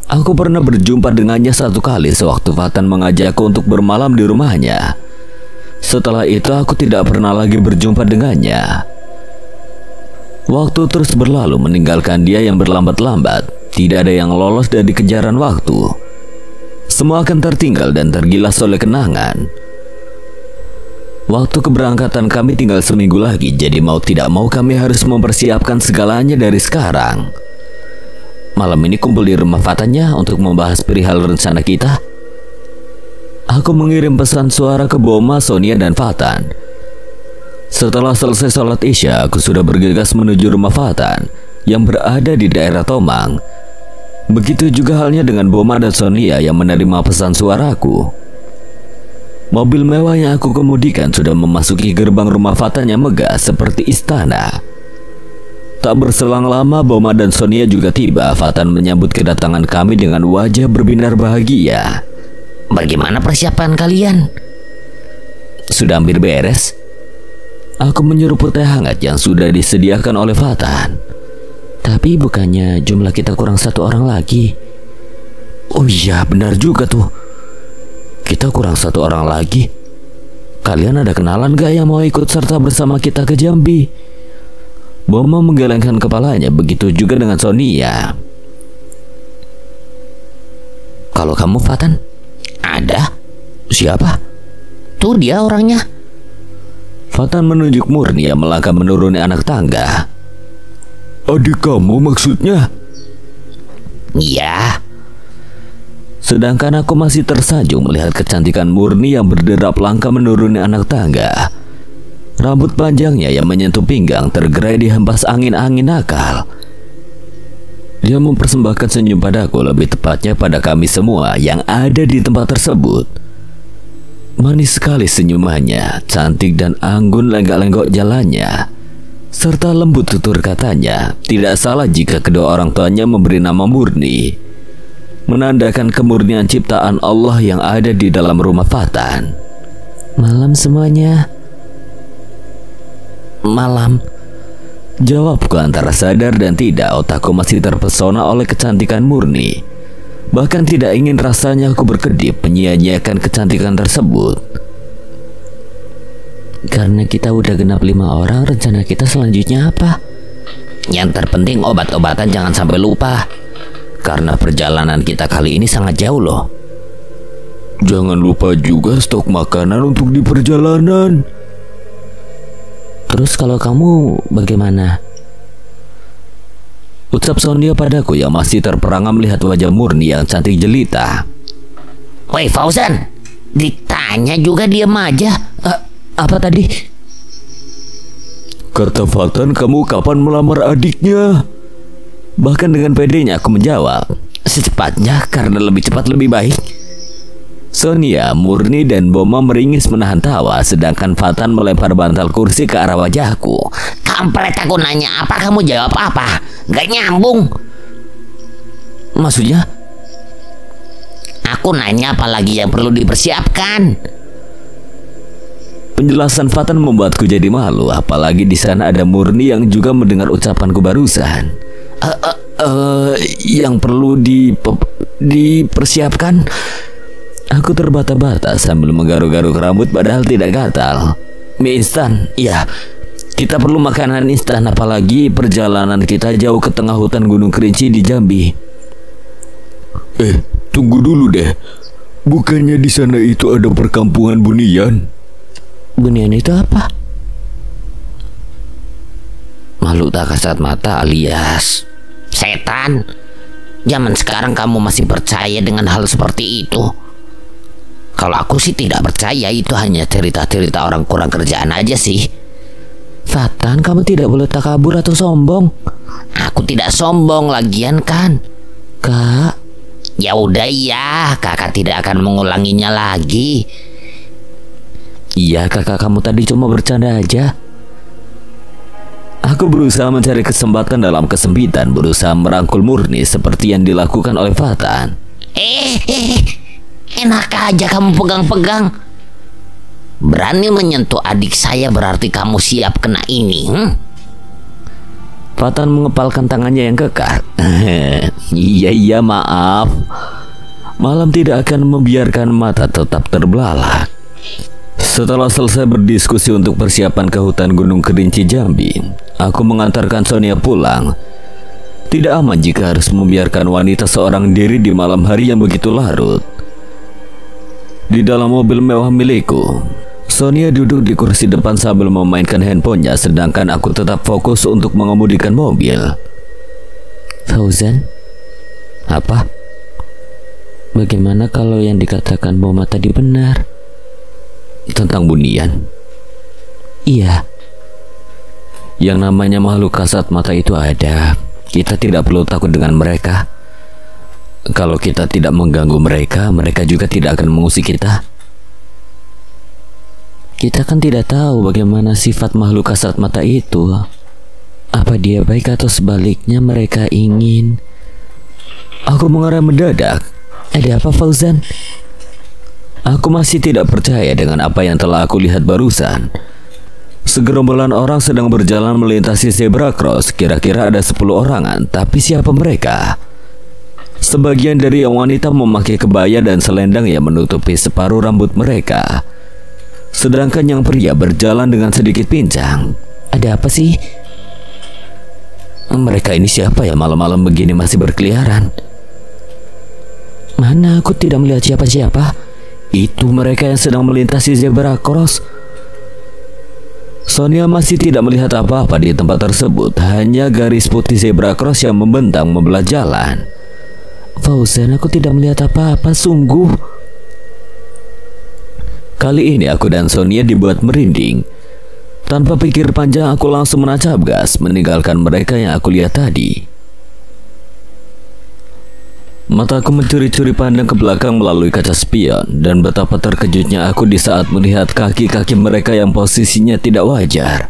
Aku pernah berjumpa dengannya satu kali sewaktu Fatan mengajakku untuk bermalam di rumahnya. Setelah itu aku tidak pernah lagi berjumpa dengannya. Waktu terus berlalu meninggalkan dia yang berlambat-lambat. Tidak ada yang lolos dari kejaran waktu. Semua akan tertinggal dan tergilas oleh kenangan. Waktu keberangkatan kami tinggal seminggu lagi, jadi mau tidak mau kami harus mempersiapkan segalanya dari sekarang. Malam ini kumpul di rumah Fatannya untuk membahas perihal rencana kita. Aku mengirim pesan suara ke Boma, Sonia, dan Fatan. Setelah selesai sholat Isya, aku sudah bergegas menuju rumah Fatan yang berada di daerah Tomang. Begitu juga halnya dengan Boma dan Sonia yang menerima pesan suaraku. Mobil mewah yang aku kemudikan sudah memasuki gerbang rumah Fatan yang megah seperti istana. Tak berselang lama Boma dan Sonia juga tiba. Fatan menyambut kedatangan kami dengan wajah berbinar bahagia. Bagaimana persiapan kalian? Sudah hampir beres. Aku menyeruput teh hangat yang sudah disediakan oleh Fatan. Tapi bukannya jumlah kita kurang satu orang lagi? Oh iya, benar juga tuh. Kita kurang satu orang lagi. Kalian ada kenalan gak yang mau ikut serta bersama kita ke Jambi? Boma menggelengkan kepalanya, begitu juga dengan Sonia. Kalau kamu, Fatan? Ada. Siapa? Tuh dia orangnya. Fatan menunjuk Murni yang melangkah menuruni anak tangga. Adik kamu maksudnya? Iya. Sedangkan aku masih tersanjung melihat kecantikan Murni yang berderap langkah menuruni anak tangga. Rambut panjangnya yang menyentuh pinggang tergerai dihempas angin-angin nakal. Dia mempersembahkan senyum padaku, lebih tepatnya pada kami semua yang ada di tempat tersebut. Manis sekali senyumannya, cantik dan anggun lenggak-lenggok jalannya, serta lembut tutur katanya. Tidak salah jika kedua orang tuanya memberi nama Murni, menandakan kemurnian ciptaan Allah yang ada di dalam rumah Fatan. Malam semuanya. Malam, jawabku antara sadar dan tidak. Otakku masih terpesona oleh kecantikan Murni. Bahkan tidak ingin rasanya aku berkedip menyia-nyiakan kecantikan tersebut. Karena kita udah genap 5 orang, rencana kita selanjutnya apa? Yang terpenting obat-obatan jangan sampai lupa. Karena perjalanan kita kali ini sangat jauh loh. Jangan lupa juga stok makanan untuk di perjalanan. Terus kalau kamu bagaimana? Ucap Sonia padaku yang masih terperangah melihat wajah Murni yang cantik jelita. Woi Fauzan, ditanya juga diam aja. Apa tadi? Kata Fatan, kamu kapan melamar adiknya? Bahkan dengan pedenya aku menjawab, secepatnya, karena lebih cepat lebih baik. Sonia, Murni, dan Boma meringis menahan tawa, sedangkan Fatan melempar bantal kursi ke arah wajahku. Kampret, aku nanya apa, kamu jawab apa? Gak nyambung. Maksudnya? Aku nanya apa lagi yang perlu dipersiapkan. Penjelasan Fatan membuatku jadi malu, apalagi di sana ada Murni yang juga mendengar ucapanku barusan. Yang perlu dipersiapkan? Aku terbata-bata sambil menggaruk-garuk rambut padahal tidak gatal. Mie instan, ya. Kita perlu makanan instan, apalagi perjalanan kita jauh ke tengah hutan Gunung Kerinci di Jambi. Tunggu dulu deh. Bukannya di sana itu ada perkampungan Bunian? Bunian itu apa? Makhluk tak kasat mata alias setan. Zaman sekarang kamu masih percaya dengan hal seperti itu? Kalau aku sih tidak percaya, itu hanya cerita-cerita orang kurang kerjaan aja sih. Fatan, kamu tidak boleh takabur atau sombong. Aku tidak sombong lagian kan. Kak. Ya udah ya, kakak tidak akan mengulanginya lagi. Iya kakak, kamu tadi cuma bercanda aja. Aku berusaha mencari kesempatan dalam kesempitan, berusaha merangkul Murni seperti yang dilakukan oleh Fatan. Enak aja kamu pegang-pegang. Berani menyentuh adik saya berarti kamu siap kena ini. Fatan mengepalkan tangannya yang kekar. Iya maaf. Malam tidak akan membiarkan mata tetap terbelalak. Setelah selesai berdiskusi untuk persiapan ke hutan Gunung Kerinci Jambi, aku mengantarkan Sonia pulang. Tidak aman jika harus membiarkan wanita seorang diri di malam hari yang begitu larut. Di dalam mobil mewah milikku, Sonia duduk di kursi depan sambil memainkan handphonenya, sedangkan aku tetap fokus untuk mengemudikan mobil. Fauzan? Apa? Bagaimana kalau yang dikatakan Mama tadi benar? Tentang Bunian? Iya. Yang namanya makhluk kasat mata itu ada. Kita tidak perlu takut dengan mereka. Kalau kita tidak mengganggu mereka, mereka juga tidak akan mengusik kita. Kita kan tidak tahu bagaimana sifat makhluk kasat mata itu. Apa dia baik atau sebaliknya mereka ingin. Aku mengerem mendadak. Ada apa Fauzan? Aku masih tidak percaya dengan apa yang telah aku lihat barusan. Segerombolan orang sedang berjalan melintasi zebra cross. Kira-kira ada 10 orangan, tapi siapa mereka? Sebagian dari yang wanita memakai kebaya dan selendang yang menutupi separuh rambut mereka. Sedangkan yang pria berjalan dengan sedikit pincang. Ada apa sih? Mereka ini siapa ya malam-malam begini masih berkeliaran? Mana, aku tidak melihat siapa-siapa. Itu mereka yang sedang melintasi zebra cross. Sonia masih tidak melihat apa-apa di tempat tersebut, hanya garis putih zebra cross yang membentang membelah jalan. Fauzan, aku tidak melihat apa-apa, sungguh. Kali ini aku dan Sonia dibuat merinding. Tanpa pikir panjang aku langsung menancap gas, meninggalkan mereka yang aku lihat tadi. Mataku mencuri-curi pandang ke belakang melalui kaca spion, dan betapa terkejutnya aku di saat melihat kaki-kaki mereka yang posisinya tidak wajar.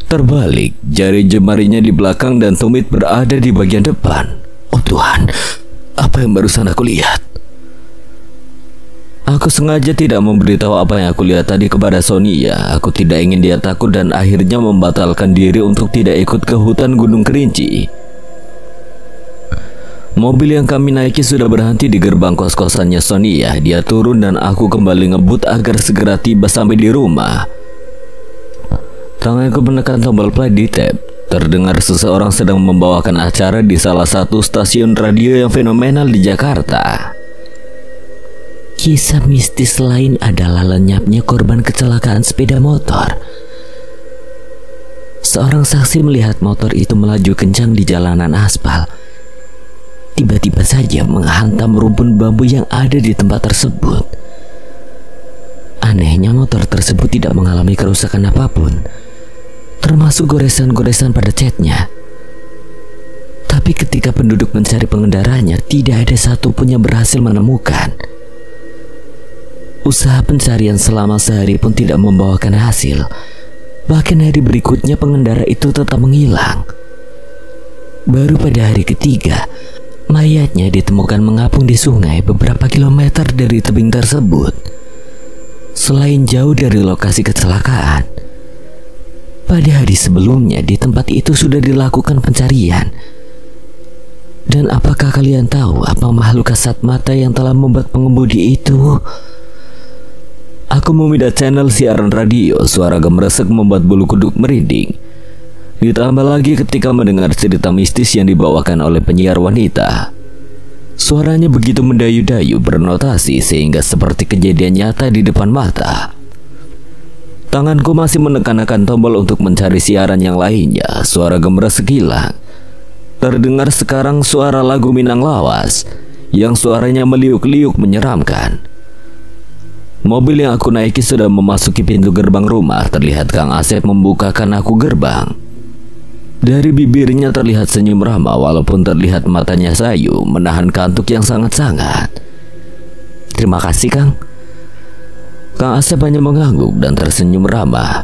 Terbalik, jari jemarinya di belakang dan tumit berada di bagian depan. Oh Tuhan, apa yang barusan aku lihat? Aku sengaja tidak memberitahu apa yang aku lihat tadi kepada Sonia. Aku tidak ingin dia takut dan akhirnya membatalkan diri untuk tidak ikut ke hutan Gunung Kerinci. Mobil yang kami naiki sudah berhenti di gerbang kos-kosannya Sonia. Dia turun dan aku kembali ngebut agar segera tiba sampai di rumah. Tanganku menekan tombol play di tab. Terdengar seseorang sedang membawakan acara di salah satu stasiun radio yang fenomenal di Jakarta. Kisah mistis lain adalah lenyapnya korban kecelakaan sepeda motor. Seorang saksi melihat motor itu melaju kencang di jalanan aspal. Tiba-tiba saja menghantam rumpun bambu yang ada di tempat tersebut. Anehnya motor tersebut tidak mengalami kerusakan apapun, termasuk goresan-goresan pada catnya. Tapi ketika penduduk mencari pengendaranya, tidak ada satupun yang berhasil menemukan. Usaha pencarian selama sehari pun tidak membawakan hasil. Bahkan hari berikutnya pengendara itu tetap menghilang. Baru pada hari ketiga, mayatnya ditemukan mengapung di sungai beberapa kilometer dari tebing tersebut. Selain jauh dari lokasi kecelakaan, pada hari sebelumnya di tempat itu sudah dilakukan pencarian. Dan apakah kalian tahu apa makhluk kasat mata yang telah membuat pengemudi itu? Aku memindah channel siaran radio. Suara gemeresek membuat bulu kuduk merinding. Ditambah lagi ketika mendengar cerita mistis yang dibawakan oleh penyiar wanita. Suaranya begitu mendayu-dayu bernotasi sehingga seperti kejadian nyata di depan mata. Tanganku masih menekan-nekan tombol untuk mencari siaran yang lainnya. Suara gemeres sekilang. Terdengar sekarang suara lagu Minang Lawas yang suaranya meliuk-liuk menyeramkan. Mobil yang aku naiki sudah memasuki pintu gerbang rumah. Terlihat Kang Asep membukakan aku gerbang. Dari bibirnya terlihat senyum ramah, walaupun terlihat matanya sayu, menahan kantuk yang sangat-sangat. "Terima kasih, Kang." Kang Asep hanya mengangguk dan tersenyum ramah.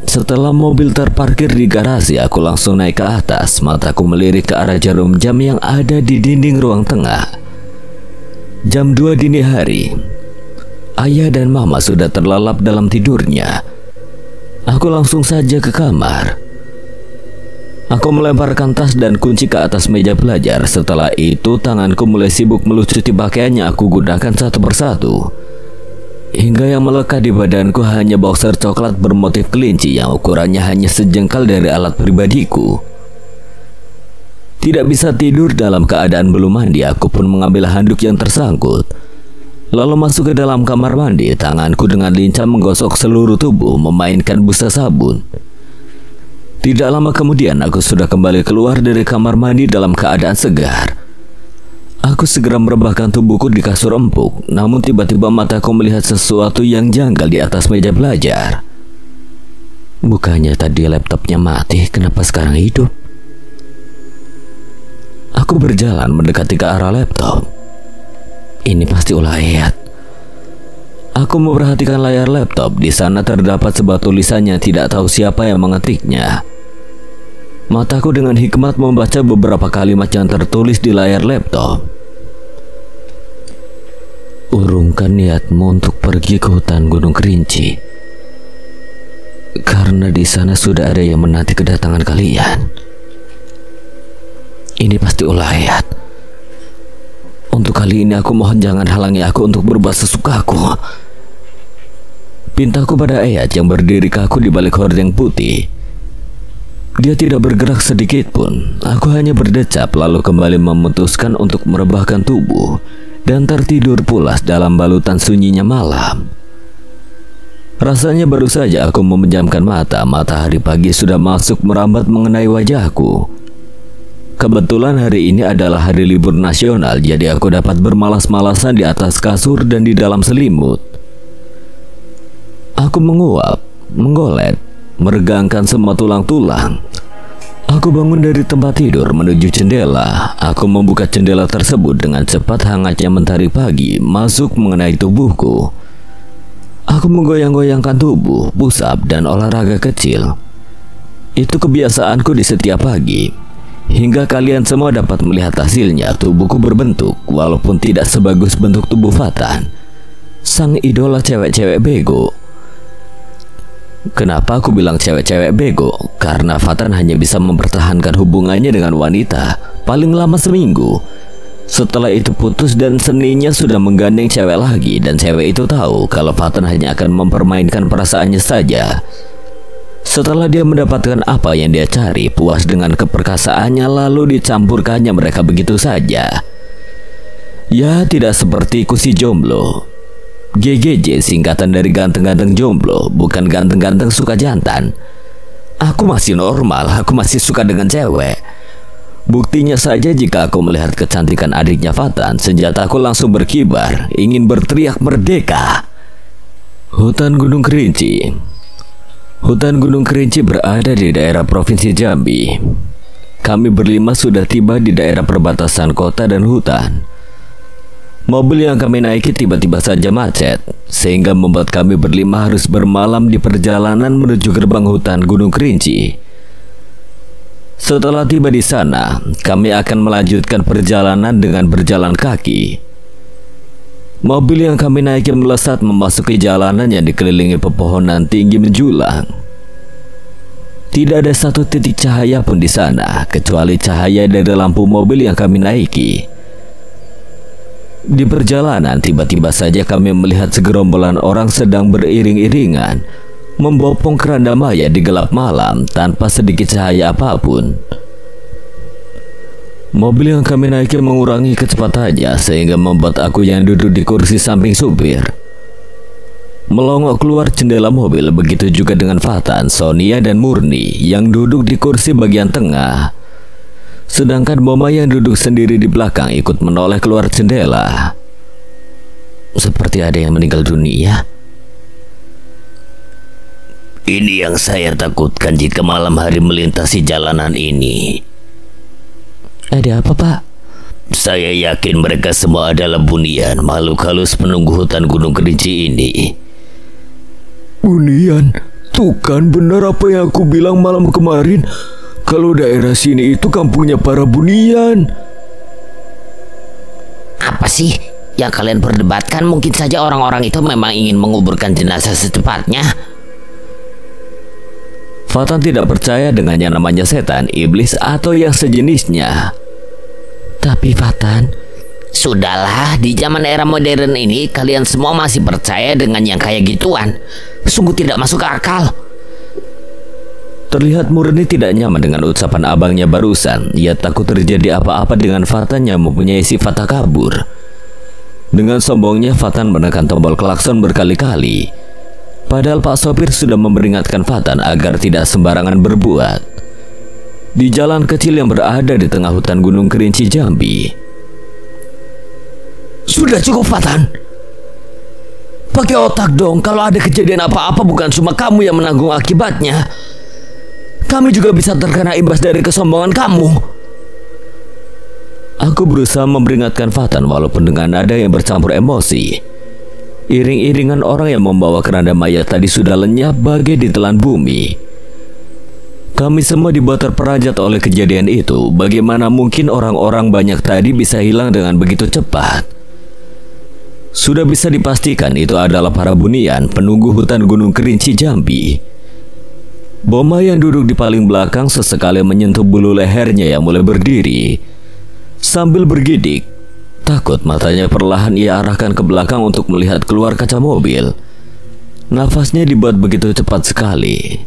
Setelah mobil terparkir di garasi, aku langsung naik ke atas. Mataku melirik ke arah jarum jam yang ada di dinding ruang tengah. Jam 2 dini hari. Ayah dan mama sudah terlelap dalam tidurnya. Aku langsung saja ke kamar. Aku melemparkan tas dan kunci ke atas meja belajar. Setelah itu tanganku mulai sibuk melucuti pakaiannya aku gunakan satu persatu. Hingga yang melekat di badanku hanya boxer coklat bermotif kelinci yang ukurannya hanya sejengkal dari alat pribadiku. Tidak bisa tidur dalam keadaan belum mandi, aku pun mengambil handuk yang tersangkut. Lalu masuk ke dalam kamar mandi. Tanganku dengan lincah menggosok seluruh tubuh, memainkan busa sabun. Tidak lama kemudian aku sudah kembali keluar dari kamar mandi dalam keadaan segar. Aku segera merebahkan tubuhku di kasur empuk. Namun tiba-tiba mataku melihat sesuatu yang janggal di atas meja belajar. Bukannya tadi laptopnya mati, kenapa sekarang hidup? Aku berjalan mendekati ke arah laptop. Ini pasti ulah Eyat. Aku memperhatikan layar laptop. Di sana terdapat sebuah tulisan yang tidak tahu siapa yang mengetiknya. Mataku dengan hikmat membaca beberapa kalimat yang tertulis di layar laptop. Urungkan niatmu untuk pergi ke hutan Gunung Kerinci, karena di sana sudah ada yang menanti kedatangan kalian. Ini pasti ulah Eyat. Untuk kali ini aku mohon jangan halangi aku untuk berbuat sesukaku. Pintaku pada Eyat yang berdiri kaku di balik hordeng putih. Dia tidak bergerak sedikit pun. Aku hanya berdecap lalu kembali memutuskan untuk merebahkan tubuh dan tertidur pulas dalam balutan sunyinya malam. Rasanya baru saja aku memejamkan mata, matahari pagi sudah masuk merambat mengenai wajahku. Kebetulan hari ini adalah hari libur nasional, jadi aku dapat bermalas-malasan di atas kasur dan di dalam selimut. Aku menguap, menggolet, meregangkan semua tulang-tulang. Aku bangun dari tempat tidur menuju jendela. Aku membuka jendela tersebut dengan cepat. Hangatnya mentari pagi masuk mengenai tubuhku. Aku menggoyang-goyangkan tubuh, push up dan olahraga kecil. Itu kebiasaanku di setiap pagi. Hingga kalian semua dapat melihat hasilnya. Tubuhku berbentuk, walaupun tidak sebagus bentuk tubuh Fatan, sang idola cewek-cewek bego. Kenapa aku bilang cewek-cewek bego? Karena Fatan hanya bisa mempertahankan hubungannya dengan wanita paling lama seminggu. Setelah itu putus dan seninya sudah menggandeng cewek lagi. Dan cewek itu tahu kalau Fatan hanya akan mempermainkan perasaannya saja. Setelah dia mendapatkan apa yang dia cari, puas dengan keperkasaannya, lalu dicampurkannya mereka begitu saja. Ya, tidak sepertiku si jomblo. GGJ singkatan dari ganteng-ganteng jomblo, bukan ganteng-ganteng suka jantan. Aku masih normal, aku masih suka dengan cewek. Buktinya saja jika aku melihat kecantikan adiknya Fatan, senjataku langsung berkibar, ingin berteriak merdeka. Hutan Gunung Kerinci. Hutan Gunung Kerinci berada di daerah Provinsi Jambi. Kami berlima sudah tiba di daerah perbatasan kota dan hutan. Mobil yang kami naiki tiba-tiba saja macet, sehingga membuat kami berlima harus bermalam di perjalanan menuju gerbang hutan Gunung Kerinci. Setelah tiba di sana, kami akan melanjutkan perjalanan dengan berjalan kaki. Mobil yang kami naiki melesat memasuki jalanan yang dikelilingi pepohonan tinggi menjulang. Tidak ada satu titik cahaya pun di sana, kecuali cahaya dari lampu mobil yang kami naiki. Di perjalanan, tiba-tiba saja kami melihat segerombolan orang sedang beriring-iringan membopong keranda maya di gelap malam tanpa sedikit cahaya apapun. Mobil yang kami naiki mengurangi kecepatannya sehingga membuat aku yang duduk di kursi samping supir melongok keluar jendela mobil. Begitu juga dengan Fatan, Sonia, dan Murni yang duduk di kursi bagian tengah. Sedangkan Boma yang duduk sendiri di belakang ikut menoleh keluar jendela. Seperti ada yang meninggal dunia. Ini yang saya takutkan jika malam hari melintasi jalanan ini. Ada apa, Pak? Saya yakin mereka semua adalah bunian, makhluk halus penunggu hutan Gunung Kerinci ini. Bunian? Tuh kan benar apa yang aku bilang malam kemarin. Kalau daerah sini itu kampungnya para bunian. Apa sih yang kalian perdebatkan? Mungkin saja orang-orang itu memang ingin menguburkan jenazah secepatnya. Fatan tidak percaya dengan yang namanya setan, iblis, atau yang sejenisnya. Tapi Fatan, Sudahlah, di zaman era modern ini kalian semua masih percaya dengan yang kayak gituan. Sungguh tidak masuk akal. Terlihat Murni tidak nyaman dengan ucapan abangnya barusan. Ia takut terjadi apa-apa dengan Fatan yang mempunyai sifat takabur. Dengan sombongnya Fatan menekan tombol klakson berkali-kali. Padahal Pak sopir sudah memperingatkan Fatan agar tidak sembarangan berbuat. Di jalan kecil yang berada di tengah hutan Gunung Kerinci Jambi. Sudah cukup, Fatan. Pakai otak dong. Kalau ada kejadian apa-apa bukan cuma kamu yang menanggung akibatnya. Kami juga bisa terkena imbas dari kesombongan kamu. Aku berusaha memperingatkan Fatan walaupun dengan nada yang bercampur emosi. Iring-iringan orang yang membawa keranda mayat tadi sudah lenyap bagai ditelan bumi. Kami semua dibuat terperajat oleh kejadian itu. Bagaimana mungkin orang-orang banyak tadi bisa hilang dengan begitu cepat? Sudah bisa dipastikan itu adalah para bunian penunggu hutan Gunung Kerinci Jambi. Boma yang duduk di paling belakang sesekali menyentuh bulu lehernya yang mulai berdiri. Sambil bergidik, takut matanya perlahan ia arahkan ke belakang untuk melihat keluar kaca mobil. Nafasnya dibuat begitu cepat sekali.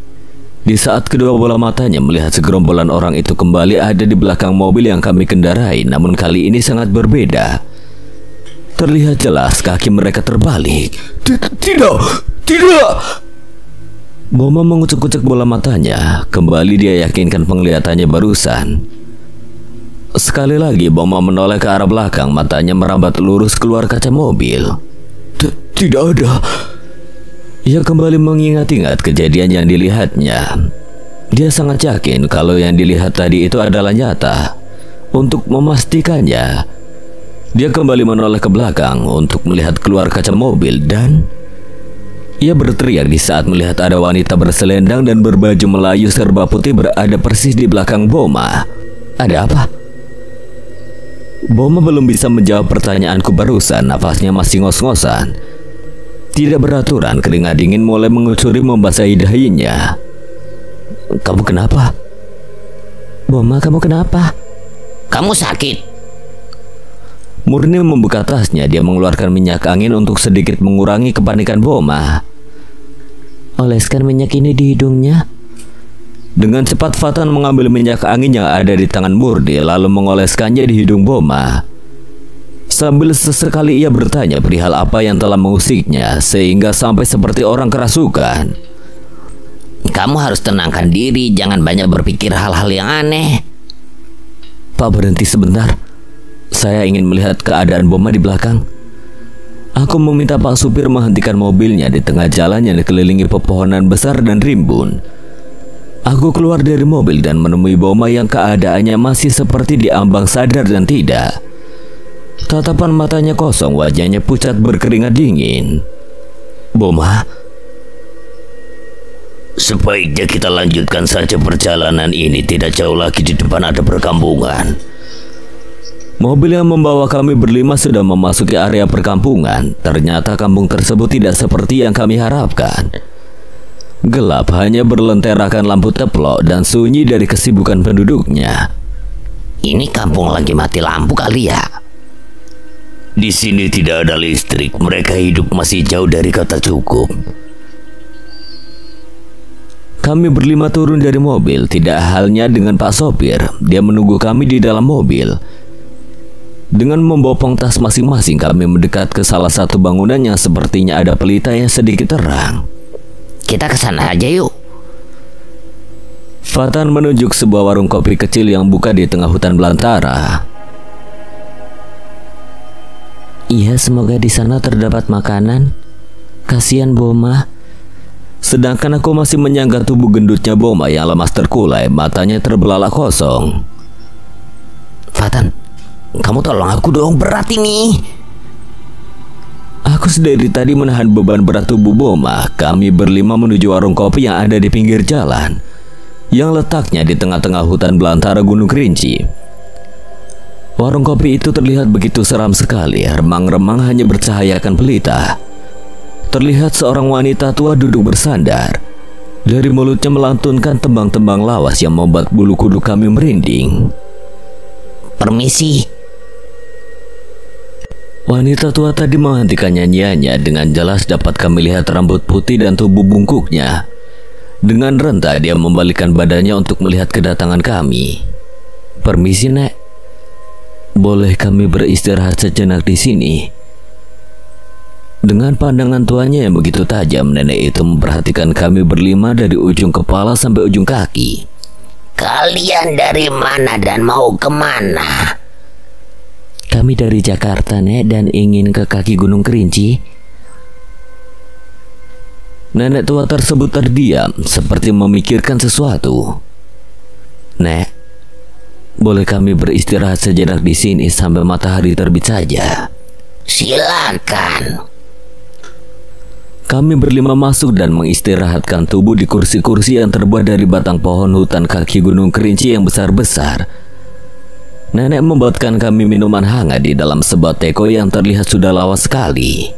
Di saat kedua bola matanya melihat segerombolan orang itu kembali ada di belakang mobil yang kami kendarai, namun kali ini sangat berbeda. Terlihat jelas kaki mereka terbalik. Tidak. Boma mengucek-ucek bola matanya. Kembali dia yakinkan penglihatannya barusan. Sekali lagi Boma menoleh ke arah belakang, matanya merambat lurus keluar kaca mobil. Tidak ada. Ia kembali mengingat-ingat kejadian yang dilihatnya. Dia sangat yakin kalau yang dilihat tadi itu adalah nyata. Untuk memastikannya, dia kembali menoleh ke belakang untuk melihat keluar kaca mobil dan ia berteriak di saat melihat ada wanita berselendang dan berbaju Melayu serba putih berada persis di belakang Boma. Ada apa? Boma belum bisa menjawab pertanyaanku barusan, nafasnya masih ngos-ngosan. Tidak beraturan, keringat dingin mulai mengucuri membasahi dahinya. Kamu kenapa? Boma, kamu kenapa? Kamu sakit? Murni membuka tasnya, dia mengeluarkan minyak angin untuk sedikit mengurangi kepanikan Boma. Oleskan minyak ini di hidungnya. Dengan cepat Fatan mengambil minyak angin yang ada di tangan Murni lalu mengoleskannya di hidung Boma. Sambil sesekali ia bertanya perihal apa yang telah mengusiknya sehingga sampai seperti orang kerasukan. Kamu harus tenangkan diri, jangan banyak berpikir hal-hal yang aneh. Pak, berhenti sebentar. Saya ingin melihat keadaan Boma di belakang. Aku meminta Pak supir menghentikan mobilnya di tengah jalan yang dikelilingi pepohonan besar dan rimbun. Aku keluar dari mobil dan menemui Boma yang keadaannya masih seperti diambang sadar dan tidak. Tatapan matanya kosong, wajahnya pucat berkeringat dingin. Boma, sebaiknya kita lanjutkan saja perjalanan ini. Tidak jauh lagi di depan ada perkampungan. Mobil yang membawa kami berlima sudah memasuki area perkampungan. Ternyata kampung tersebut tidak seperti yang kami harapkan. Gelap, hanya berlenterakan lampu teplok dan sunyi dari kesibukan penduduknya. Ini kampung lagi mati lampu kali ya? Di sini tidak ada listrik. Mereka hidup masih jauh dari kata cukup. Kami berlima turun dari mobil. Tidak halnya dengan Pak sopir. Dia menunggu kami di dalam mobil. Dengan membopong tas masing-masing, kami mendekat ke salah satu bangunan yang sepertinya ada pelita yang sedikit terang. Kita ke sana aja yuk. Fatan menunjuk sebuah warung kopi kecil yang buka di tengah hutan belantara. Iya, semoga di sana terdapat makanan. Kasihan Boma. Sedangkan aku masih menyangga tubuh gendutnya Boma yang lemas terkulai, matanya terbelalak kosong. Fatan, kamu tolong aku dong, berat ini. Aku sedari tadi menahan beban berat tubuh Boma. Kami berlima menuju warung kopi yang ada di pinggir jalan, yang letaknya di tengah-tengah hutan belantara Gunung Kerinci. Warung kopi itu terlihat begitu seram sekali. Remang-remang hanya bercahayakan pelita. Terlihat seorang wanita tua duduk bersandar. Dari mulutnya melantunkan tembang-tembang lawas yang membuat bulu kuduk kami merinding. Permisi. Wanita tua tadi menghentikan nyanyiannya. Dengan jelas dapat kami lihat rambut putih dan tubuh bungkuknya. Dengan rendah dia membalikkan badannya untuk melihat kedatangan kami. Permisi, Nek. Boleh kami beristirahat sejenak di sini? Dengan pandangan tuanya yang begitu tajam, nenek itu memperhatikan kami berlima dari ujung kepala sampai ujung kaki. Kalian dari mana dan mau kemana? Kami dari Jakarta, Nek, dan ingin ke kaki Gunung Kerinci. Nenek tua tersebut terdiam, seperti memikirkan sesuatu. Nek, boleh kami beristirahat sejenak di sini sampai matahari terbit saja? Silakan. Kami berlima masuk dan mengistirahatkan tubuh di kursi-kursi yang terbuat dari batang pohon hutan kaki Gunung Kerinci yang besar-besar. Nenek membuatkan kami minuman hangat di dalam sebuah teko yang terlihat sudah lawas sekali.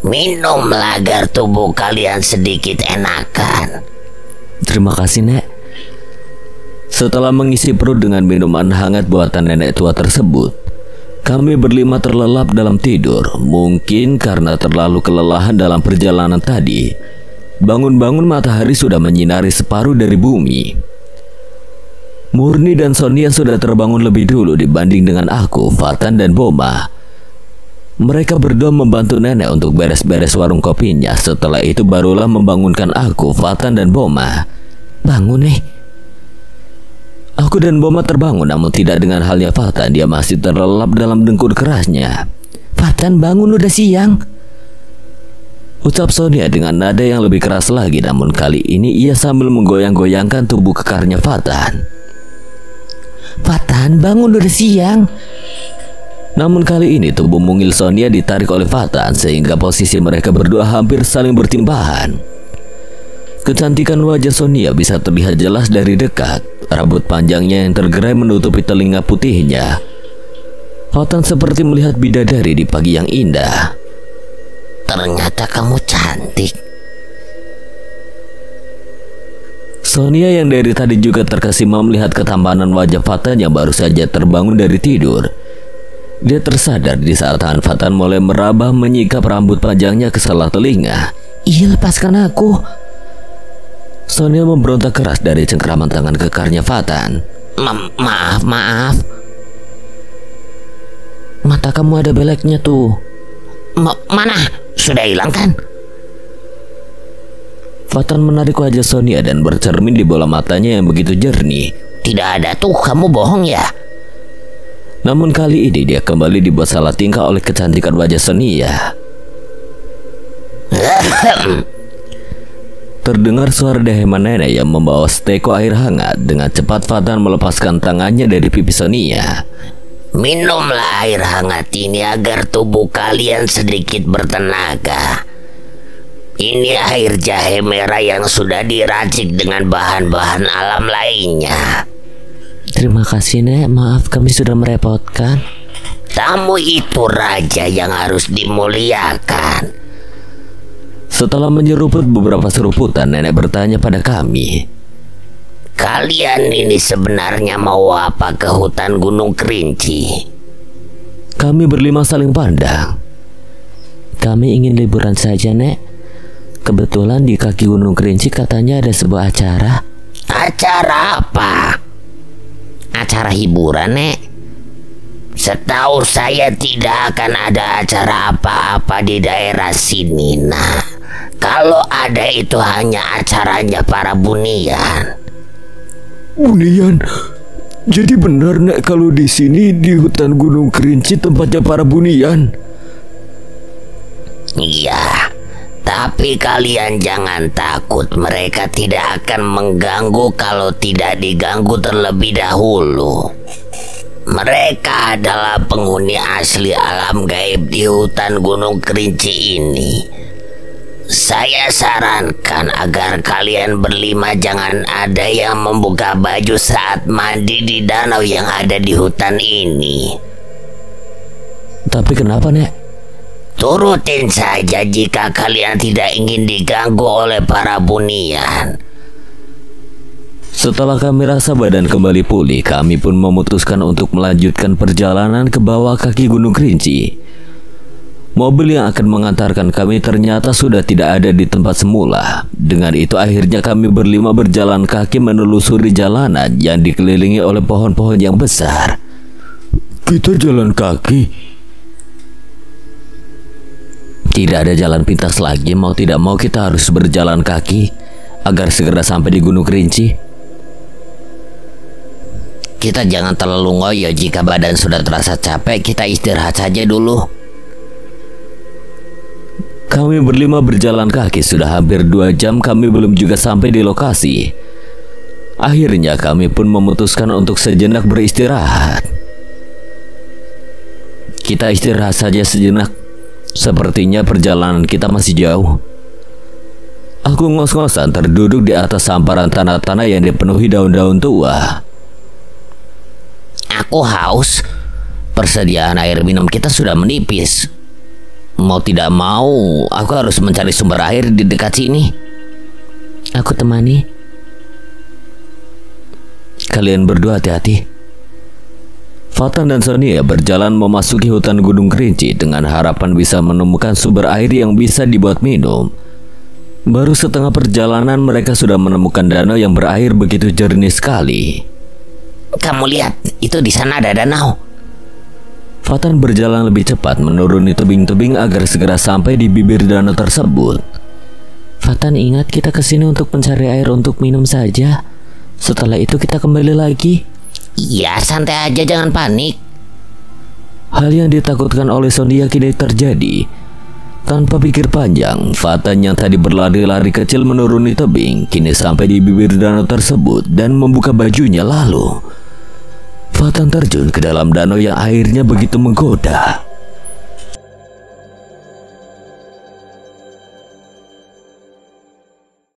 Minumlah agar tubuh kalian sedikit enakan. Terima kasih, Nek. Setelah mengisi perut dengan minuman hangat buatan nenek tua tersebut, kami berlima terlelap dalam tidur. Mungkin karena terlalu kelelahan dalam perjalanan tadi. Bangun-bangun matahari sudah menyinari separuh dari bumi. Murni dan Sonia sudah terbangun lebih dulu dibanding dengan aku, Fatan dan Boma. Mereka berdua membantu nenek untuk beres-beres warung kopinya. Setelah itu barulah membangunkan aku, Fatan dan Boma. Bangun, nih. Aku dan Boma terbangun, namun tidak dengan halnya Fatan. Dia masih terlelap dalam dengkur kerasnya. Fatan, bangun, udah siang. Ucap Sonia dengan nada yang lebih keras lagi. Namun kali ini ia sambil menggoyang-goyangkan tubuh kekarnya Fatan. Fatan, bangun, udah siang. Namun kali ini tubuh mungil Sonia ditarik oleh Fatan, sehingga posisi mereka berdua hampir saling bertimbahan. Kecantikan wajah Sonia bisa terlihat jelas dari dekat. Rambut panjangnya yang tergerai menutupi telinga putihnya. Fatan seperti melihat bidadari di pagi yang indah. Ternyata kamu cantik. Sonia yang dari tadi juga terkesima melihat ketampanan wajah Fatan yang baru saja terbangun dari tidur. Dia tersadar di saat tangan Fatan mulai meraba menyikap rambut panjangnya ke salah telinga. Iya, lepaskan aku. Sonia memberontak keras dari cengkeraman tangan kekarnya Fatan. Maaf. Mata kamu ada beleknya tuh. Mana? Sudah hilang kan? Fatan menarik wajah Sonia dan bercermin di bola matanya yang begitu jernih. Tidak ada tuh, kamu bohong ya? Namun kali ini dia kembali dibuat salah tingkah oleh kecantikan wajah Sonia. Terdengar suara deheman nenek yang membawa seteko air hangat. Dengan cepat Fatan melepaskan tangannya dari pipi Sonia. Minumlah air hangat ini agar tubuh kalian sedikit bertenaga. Ini air jahe merah yang sudah diracik dengan bahan-bahan alam lainnya. Terima kasih, Nek. Maaf kami sudah merepotkan. Tamu itu raja yang harus dimuliakan. Setelah menyeruput beberapa seruputan, nenek bertanya pada kami. Kalian ini sebenarnya mau apa ke hutan Gunung Kerinci? Kami berlima saling pandang. Kami ingin liburan saja, Nek. Kebetulan di kaki Gunung Kerinci katanya ada sebuah acara. Acara apa? Acara hiburan, Nek? Setahu saya tidak akan ada acara apa-apa di daerah sini, nak. Kalau ada itu hanya acaranya para bunian. Bunian? Jadi benar Nek kalau di sini di hutan Gunung Kerinci tempatnya para bunian? Iya, tapi kalian jangan takut. Mereka tidak akan mengganggu kalau tidak diganggu terlebih dahulu. Mereka adalah penghuni asli alam gaib di hutan Gunung Kerinci ini. Saya sarankan agar kalian berlima jangan ada yang membuka baju saat mandi di danau yang ada di hutan ini. Tapi kenapa, Nek? Turutin saja jika kalian tidak ingin diganggu oleh para bunian. Setelah kami rasa badan kembali pulih, kami pun memutuskan untuk melanjutkan perjalanan ke bawah kaki Gunung Kerinci. Mobil yang akan mengantarkan kami ternyata sudah tidak ada di tempat semula. Dengan itu akhirnya kami berlima berjalan kaki menelusuri jalanan yang dikelilingi oleh pohon-pohon yang besar. Kita jalan kaki? Tidak ada jalan pintas lagi, mau tidak mau kita harus berjalan kaki agar segera sampai di Gunung Kerinci. Kita jangan terlalu ngoyo. Jika badan sudah terasa capek, kita istirahat saja dulu. Kami berlima berjalan kaki sudah hampir 2 jam, kami belum juga sampai di lokasi. Akhirnya kami pun memutuskan untuk sejenak beristirahat. Kita istirahat saja sejenak. Sepertinya perjalanan kita masih jauh. Aku ngos-ngosan terduduk di atas hamparan tanah-tanah yang dipenuhi daun-daun tua. Aku haus. Persediaan air minum kita sudah menipis. Mau tidak mau, aku harus mencari sumber air di dekat sini. Aku temani. Kalian berdua hati-hati. Fatan dan Sonia berjalan memasuki hutan Gunung Kerinci dengan harapan bisa menemukan sumber air yang bisa dibuat minum. Baru setengah perjalanan mereka sudah menemukan danau yang berair begitu jernih sekali. Kamu lihat, itu di sana ada danau. Fatan berjalan lebih cepat menuruni tebing-tebing agar segera sampai di bibir danau tersebut. Fatan, ingat kita kesini untuk mencari air untuk minum saja. Setelah itu kita kembali lagi. Iya, santai aja, jangan panik. Hal yang ditakutkan oleh Sonia kini terjadi. Tanpa pikir panjang, Fatan yang tadi berlari-lari kecil menuruni tebing kini sampai di bibir danau tersebut dan membuka bajunya lalu Fatan terjun ke dalam danau yang airnya begitu menggoda.